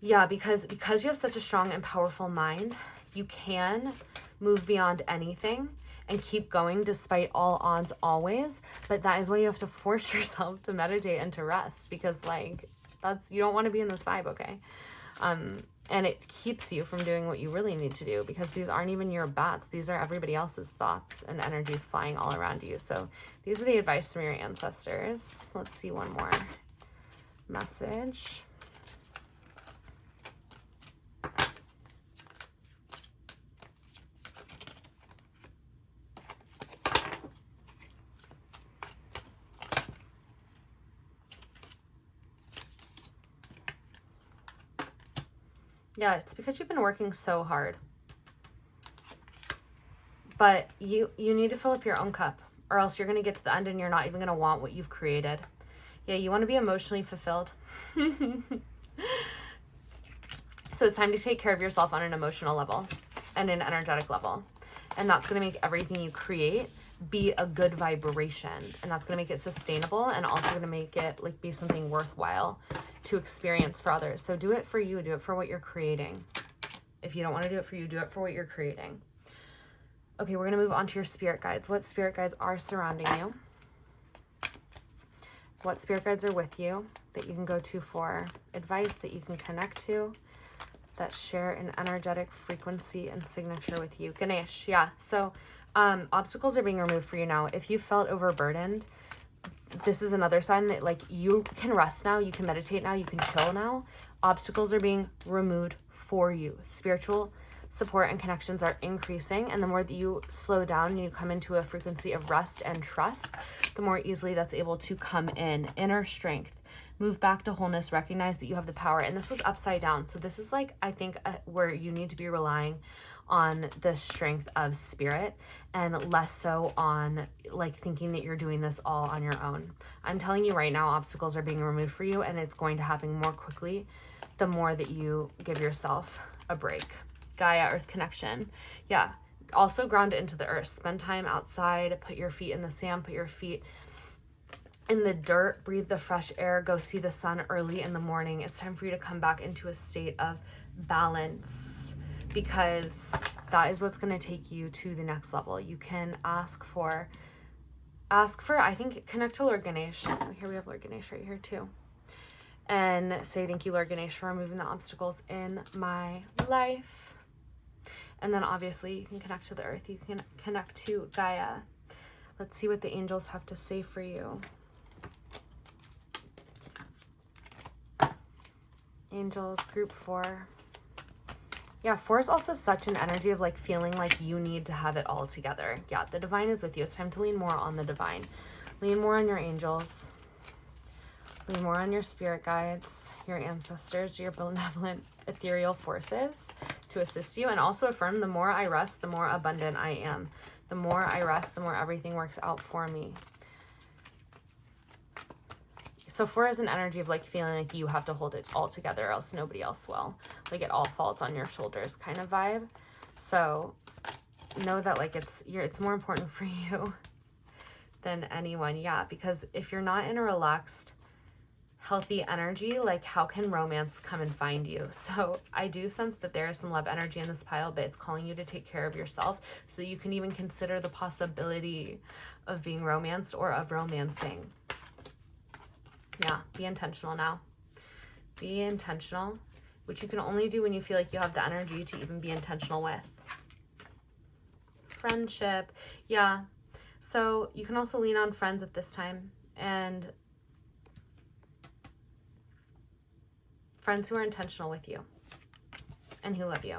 Yeah, because you have such a strong and powerful mind, you can move beyond anything and keep going despite all odds always. But that is why you have to force yourself to meditate and to rest, because like you don't want to be in this vibe, okay? And it keeps you from doing what you really need to do, because these aren't even your bats. These are everybody else's thoughts and energies flying all around you. So these are the advice from your ancestors. Let's see one more message. Yeah, it's because you've been working so hard. But you need to fill up your own cup, or else you're going to get to the end and you're not even going to want what you've created. Yeah, you want to be emotionally fulfilled. So it's time to take care of yourself on an emotional level and an energetic level. And that's going to make everything you create be a good vibration. And that's going to make it sustainable, and also going to make it like be something worthwhile to experience for others. So do it for you. Do it for what you're creating. If you don't want to do it for you, do it for what you're creating. Okay, we're going to move on to your spirit guides. What spirit guides are surrounding you? What spirit guides are with you that you can go to for advice, that you can connect to, that share an energetic frequency and signature with you? Ganesh, yeah. So obstacles are being removed for you now. If you felt overburdened, this is another sign that like you can rest now, you can meditate now, you can chill now. Obstacles are being removed for you. Spiritual support and connections are increasing, and the more that you slow down and you come into a frequency of rest and trust, the more easily that's able to come in. Inner strength. Move back to wholeness. Recognize that you have the power. And this was upside down. So this is like, I think, where you need to be relying on the strength of spirit, and less so on like thinking that you're doing this all on your own. I'm telling you right now, obstacles are being removed for you, and it's going to happen more quickly the more that you give yourself a break. Gaia, earth connection. Yeah. Also ground into the earth. Spend time outside. Put your feet in the sand. Put your feet in the dirt. Breathe the fresh air. Go see the sun early in the morning. It's time for you to come back into a state of balance, because that is what's going to take you to the next level. You can ask for, I think, connect to Lord Ganesh. Here we have Lord Ganesh right here too. And say, thank you, Lord Ganesh, for removing the obstacles in my life. And then obviously you can connect to the earth. You can connect to Gaia. Let's see what the angels have to say for you. Angels, group 4. Yeah, 4 is also such an energy of like feeling like you need to have it all together. Yeah, the divine is with you. It's time to lean more on the divine. Lean more on your angels. Lean more on your spirit guides, your ancestors, your benevolent ethereal forces to assist you. And also affirm, the more I rest, the more abundant I am. The more I rest, the more everything works out for me. So 4 is an energy of like feeling like you have to hold it all together or else nobody else will. Like it all falls on your shoulders kind of vibe. So know that like it's more important for you than anyone. Yeah, because if you're not in a relaxed, healthy energy, like how can romance come and find you? So I do sense that there is some love energy in this pile, but it's calling you to take care of yourself so that you can even consider the possibility of being romanced or of romancing. Yeah, be intentional now. Be intentional, which you can only do when you feel like you have the energy to even be intentional with. Friendship. Yeah. So you can also lean on friends at this time, and friends who are intentional with you and who love you.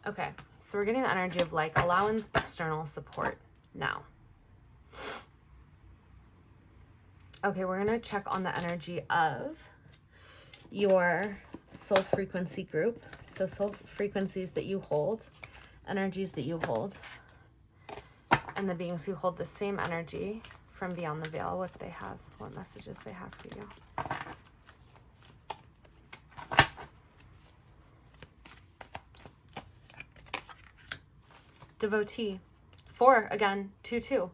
Okay, so we're getting the energy of like allowance, external support now. Okay, we're going to check on the energy of your soul frequency group. So soul frequencies that you hold, energies that you hold, and the beings who hold the same energy from beyond the veil, what they have, what messages they have for you. Devotee. 4 again, 2-2.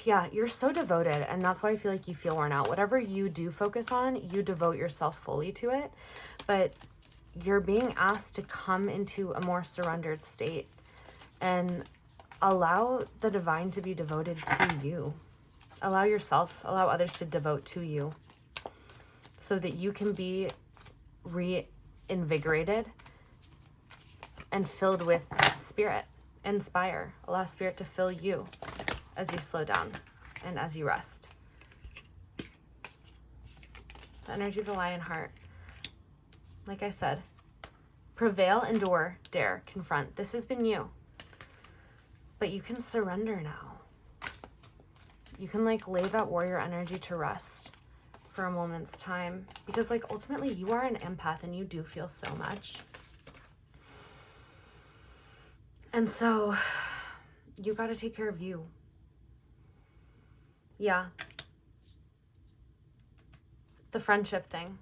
Yeah, you're so devoted, and that's why I feel like you feel worn out. Whatever you do focus on, you devote yourself fully to it, but you're being asked to come into a more surrendered state and allow the divine to be devoted to you. Allow yourself, allow others to devote to you so that you can be reinvigorated and filled with spirit. Inspire. Allow spirit to fill you as you slow down and as you rest. The energy of the lion heart. Like I said, prevail, endure, dare, confront. This has been you. But you can surrender now. You can like lay that warrior energy to rest for a moment's time. Because like ultimately you are an empath and you do feel so much. And so you got to take care of you. Yeah. The friendship thing.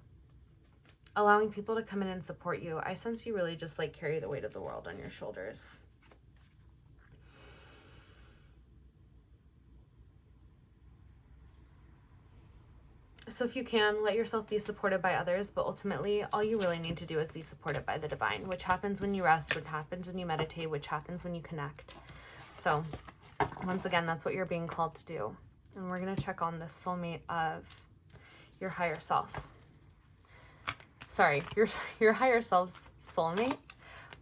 Allowing people to come in and support you. I sense you really just like carry the weight of the world on your shoulders. So if you can, let yourself be supported by others, but ultimately all you really need to do is be supported by the divine, which happens when you rest, which happens when you meditate, which happens when you connect. So once again, that's what you're being called to do. And we're going to check on the soulmate of your higher self. Sorry, your higher self's soulmate.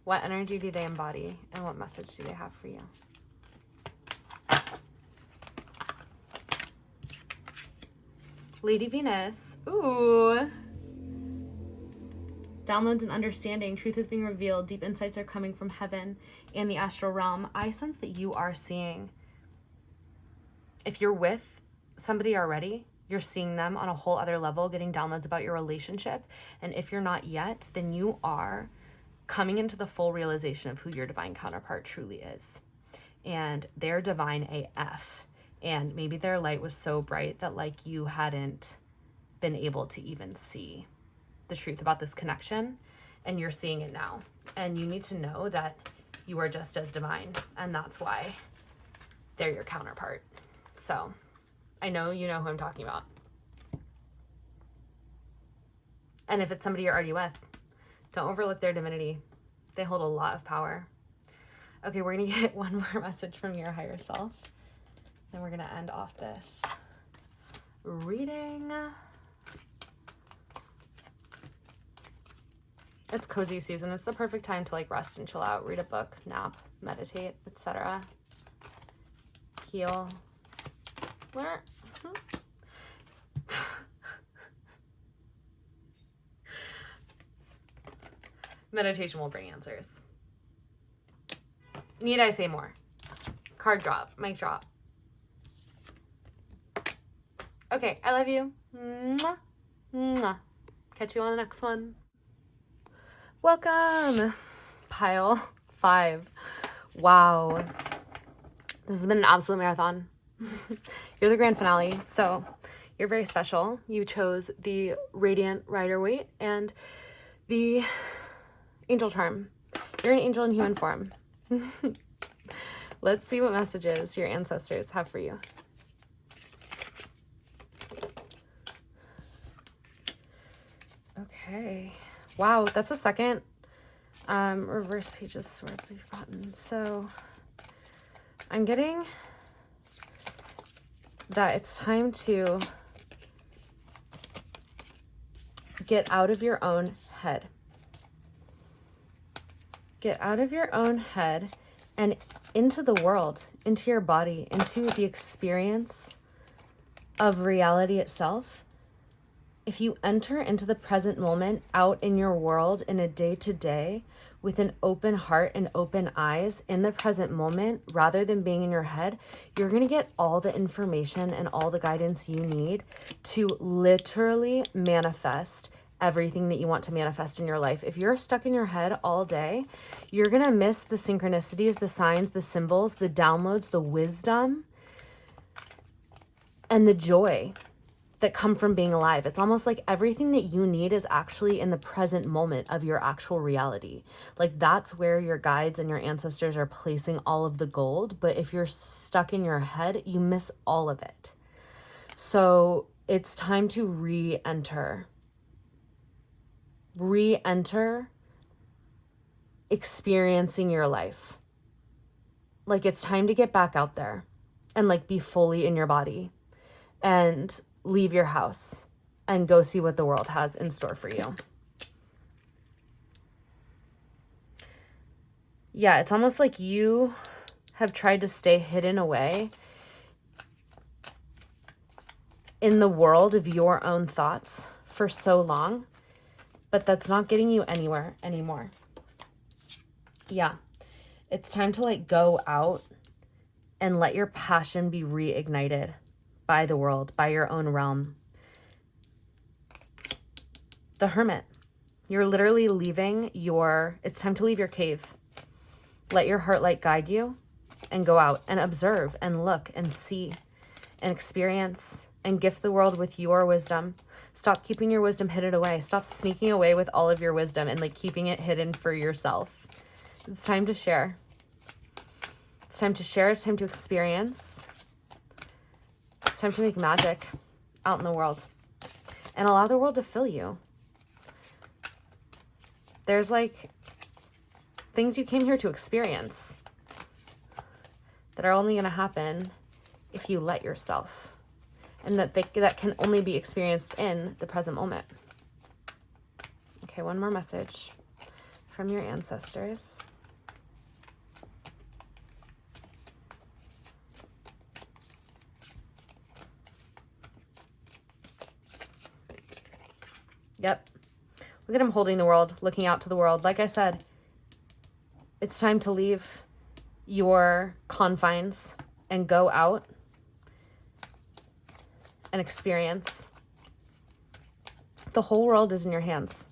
What energy do they embody and what message do they have for you? Lady Venus. Ooh. Downloads and understanding. Truth is being revealed. Deep insights are coming from heaven and the astral realm. I sense that you are seeing, if you're with somebody already, you're seeing them on a whole other level, getting downloads about your relationship. And if you're not yet, then you are coming into the full realization of who your divine counterpart truly is. And they're divine AF. And maybe their light was so bright that like you hadn't been able to even see the truth about this connection, and you're seeing it now. And you need to know that you are just as divine, and that's why they're your counterpart. So I know you know who I'm talking about. And if it's somebody you're already with, don't overlook their divinity. They hold a lot of power. Okay, we're gonna get one more message from your higher self. Then we're gonna end off this reading. It's cozy season. It's the perfect time to like rest and chill out, read a book, nap, meditate, etc. heal. Meditation will bring answers. Need I say more? Card drop, mic drop. Okay, I love you. Mwah. Mwah. Catch you on the next one. Welcome, pile 5. Wow. This has been an absolute marathon. You're the grand finale, so you're very special. You chose the Radiant Rider-Waite and the Angel Charm. You're an angel in human form. Let's see what messages your ancestors have for you. Okay. Wow, that's the second reverse page of swords we've gotten. So I'm getting that it's time to get out of your own head. Get out of your own head and into the world, into your body, into the experience of reality itself. If you enter into the present moment out in your world in a day-to-day with an open heart and open eyes in the present moment, rather than being in your head, you're going to get all the information and all the guidance you need to literally manifest everything that you want to manifest in your life. If you're stuck in your head all day, you're going to miss the synchronicities, the signs, the symbols, the downloads, the wisdom, and the joy that come from being alive. It's almost like everything that you need is actually in the present moment of your actual reality. Like that's where your guides and your ancestors are placing all of the gold. But if you're stuck in your head, you miss all of it. So it's time to re-enter experiencing your life. Like it's time to get back out there and like be fully in your body and leave your house and go see what the world has in store for you. Yeah, it's almost like you have tried to stay hidden away in the world of your own thoughts for so long, but that's not getting you anywhere anymore. Yeah, it's time to like go out and let your passion be reignited by the world, by your own realm. The Hermit. You're literally leaving it's time to leave your cave. Let your heart light guide you and go out and observe and look and see and experience and gift the world with your wisdom. Stop keeping your wisdom hidden away. Stop sneaking away with all of your wisdom and like keeping it hidden for yourself. It's time to share. It's time to share. It's time to experience. It's time to make magic out in the world and allow the world to fill you. There's like things you came here to experience that are only going to happen if you let yourself, and that can only be experienced in the present moment. Okay, one more message from your ancestors. Yep. Look at him holding the world, looking out to the world. Like I said, it's time to leave your confines and go out and experience. The whole world is in your hands.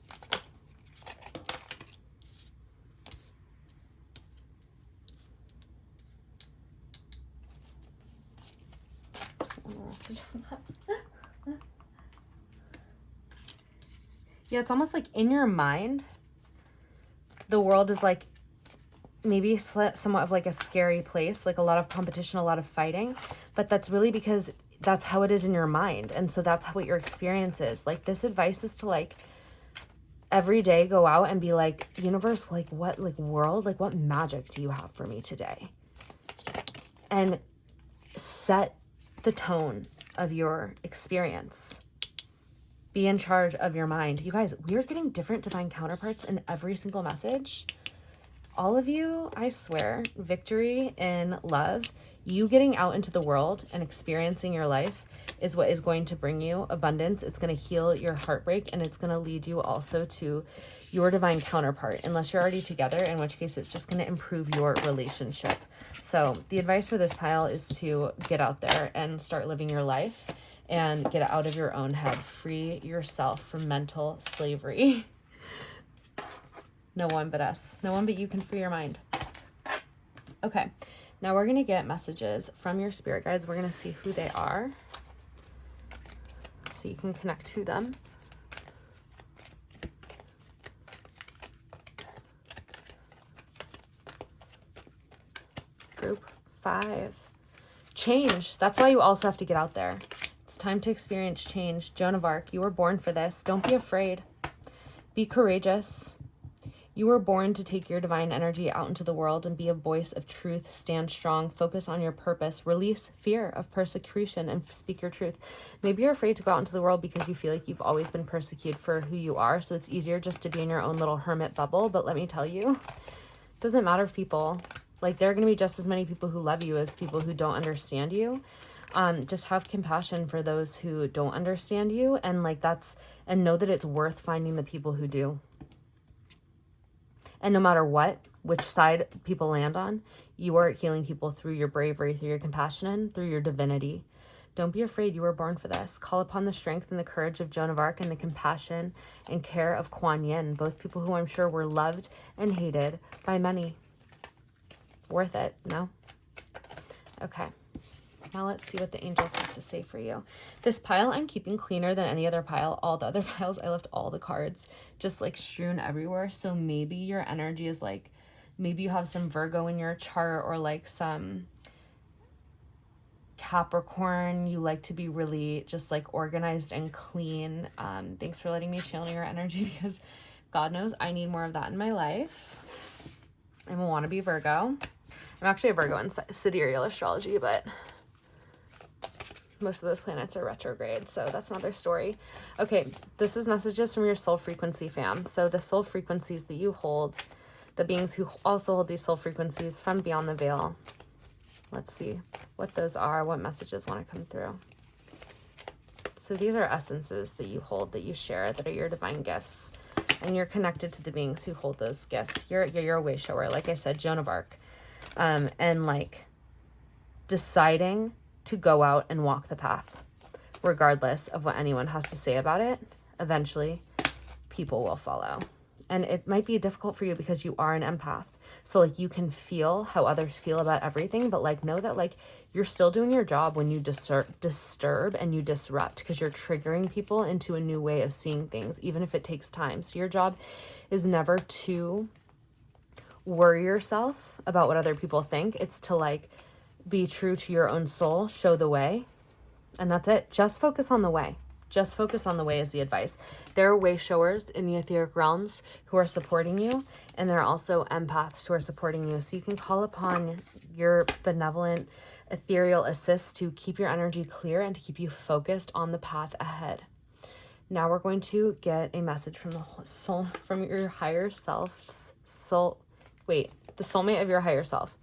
Yeah, it's almost like in your mind, the world is like maybe somewhat of like a scary place, like a lot of competition, a lot of fighting, but that's really because that's how it is in your mind. And so that's what your experience is. Like this advice is to like every day go out and be like, universe, like what, like world, like what magic do you have for me today? And set the tone of your experience. Be in charge of your mind. You guys, we are getting different divine counterparts in every single message. All of you, I swear, victory in love. You getting out into the world and experiencing your life is what is going to bring you abundance. It's going to heal your heartbreak, and it's going to lead you also to your divine counterpart, unless you're already together, in which case it's just going to improve your relationship. So the advice for this pile is to get out there and start living your life and get out of your own head. Free yourself from mental slavery. No one but us. No one but you can free your mind. Okay, now we're going to get messages from your spirit guides. We're going to see who they are so you can connect to them. Group 5. Change. That's why you also have to get out there. It's time to experience change. Joan of Arc, you were born for this. Don't be afraid. Be courageous. You were born to take your divine energy out into the world and be a voice of truth. Stand strong. Focus on your purpose. Release fear of persecution and speak your truth. Maybe you're afraid to go out into the world because you feel like you've always been persecuted for who you are. So it's easier just to be in your own little hermit bubble. But let me tell you, it doesn't matter if people, like, there are going to be just as many people who love you as people who don't understand you. Just have compassion for those who don't understand you. And and know that it's worth finding the people who do. And no matter which side people land on, you are healing people through your bravery, through your compassion, and through your divinity. Don't be afraid. You were born for this. Call upon the strength and the courage of Joan of Arc and the compassion and care of Kuan Yin, both people who I'm sure were loved and hated by many. Worth it, no? Okay. Now let's see what the angels have to say for you. This pile I'm keeping cleaner than any other pile. All the other piles, I left all the cards just like strewn everywhere. So maybe your energy is like, maybe you have some Virgo in your chart, or like some Capricorn. You like to be really just like organized and clean. Thanks for letting me channel your energy, because God knows I need more of that in my life. I'm a wannabe Virgo. I'm actually a Virgo in sidereal astrology, but most of those planets are retrograde, so that's another story. Okay, this is messages from your soul frequency fam. So the soul frequencies that you hold, the beings who also hold these soul frequencies from beyond the veil. Let's see what those are, what messages want to come through. So these are essences that you hold, that you share, that are your divine gifts. And you're connected to the beings who hold those gifts. You're a way shower, like I said, Joan of Arc. And like deciding to go out and walk the path, regardless of what anyone has to say about it. Eventually, people will follow. And it might be difficult for you because you are an empath. So like you can feel how others feel about everything, but like know that like you're still doing your job when you disturb and you disrupt, because you're triggering people into a new way of seeing things, even if it takes time. So your job is never to worry yourself about what other people think. It's to like be true to your own soul, show the way, and that's it. Just focus on the way. Just focus on the way is the advice. There are way showers in the etheric realms who are supporting you, and there are also empaths who are supporting you. So you can call upon your benevolent ethereal assists to keep your energy clear and to keep you focused on the path ahead. Now we're going to get a message from the soul, from your higher self's soul. Wait, the soulmate of your higher self.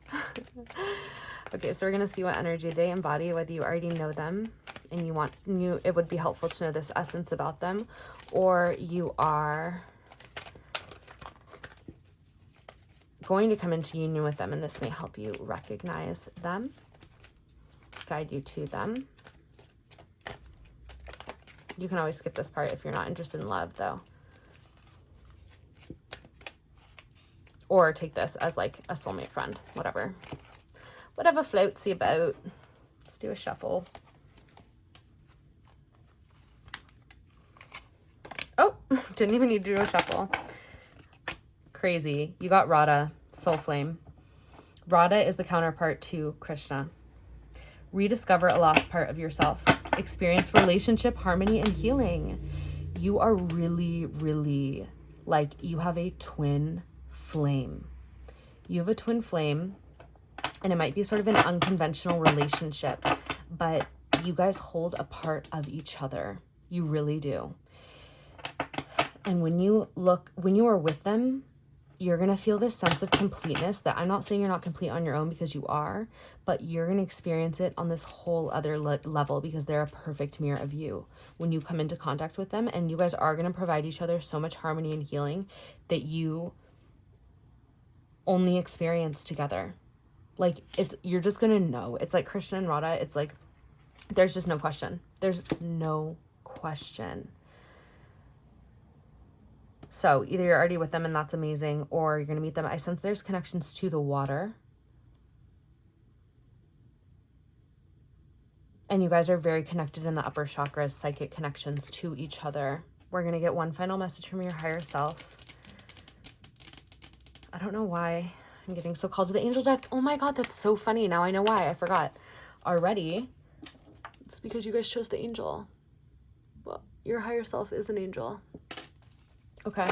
Okay, so we're going to see what energy they embody, whether you already know them and it would be helpful to know this essence about them, or you are going to come into union with them, and this may help you recognize them, guide you to them. You can always skip this part if you're not interested in love, though. Or take this as like a soulmate friend, whatever. Whatever floats your boat. Let's do a shuffle. Oh, didn't even need to do a shuffle. Crazy. You got Radha, soul flame. Radha is the counterpart to Krishna. Rediscover a lost part of yourself. Experience relationship, harmony, and healing. You are really, really like you have a twin flame. You have a twin flame. And it might be sort of an unconventional relationship, but you guys hold a part of each other. You really do. And when you are with them, you're going to feel this sense of completeness that I'm not saying you're not complete on your own, because you are, but you're going to experience it on this whole other level, because they're a perfect mirror of you when you come into contact with them. And you guys are going to provide each other so much harmony and healing that you only experience together. Like, you're just going to know. It's like Christian and Radha. It's like, there's just no question. There's no question. So either you're already with them and that's amazing, or you're going to meet them. I sense there's connections to the water. And you guys are very connected in the upper chakras, psychic connections to each other. We're going to get one final message from your higher self. I don't know why I'm getting so called to the angel deck. Oh my God, that's so funny. Now I know why. I forgot already. It's because you guys chose the angel. Well, your higher self is an angel. Okay.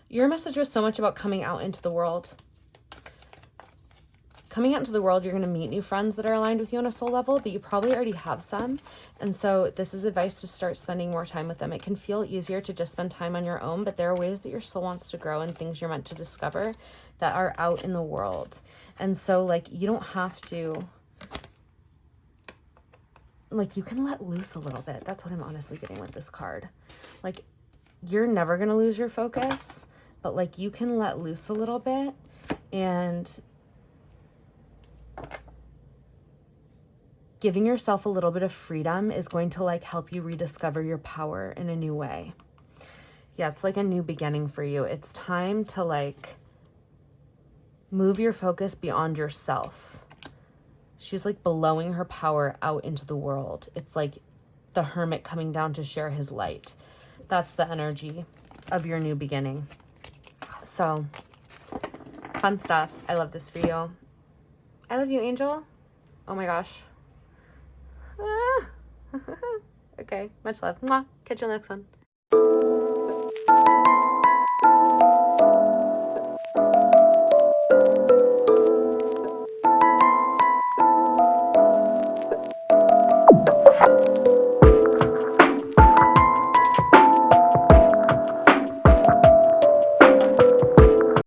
Your message was so much about coming out into the world. Coming out into the world, you're going to meet new friends that are aligned with you on a soul level, but you probably already have some. And so this is advice to start spending more time with them. It can feel easier to just spend time on your own, but there are ways that your soul wants to grow and things you're meant to discover that are out in the world. And so, like, you don't have to, like, you can let loose a little bit. That's what I'm honestly getting with this card. Like, you're never going to lose your focus, but, like, you can let loose a little bit, and giving yourself a little bit of freedom is going to, like, help you rediscover your power in a new way. Yeah, it's like a new beginning for you. It's time to, like, move your focus beyond yourself. She's, like, blowing her power out into the world. It's like the hermit coming down to share his light. That's the energy of your new beginning. So, fun stuff. I love this for you. I love you, angel. Oh my gosh. Okay, much love. Mwah. Catch you on the next one.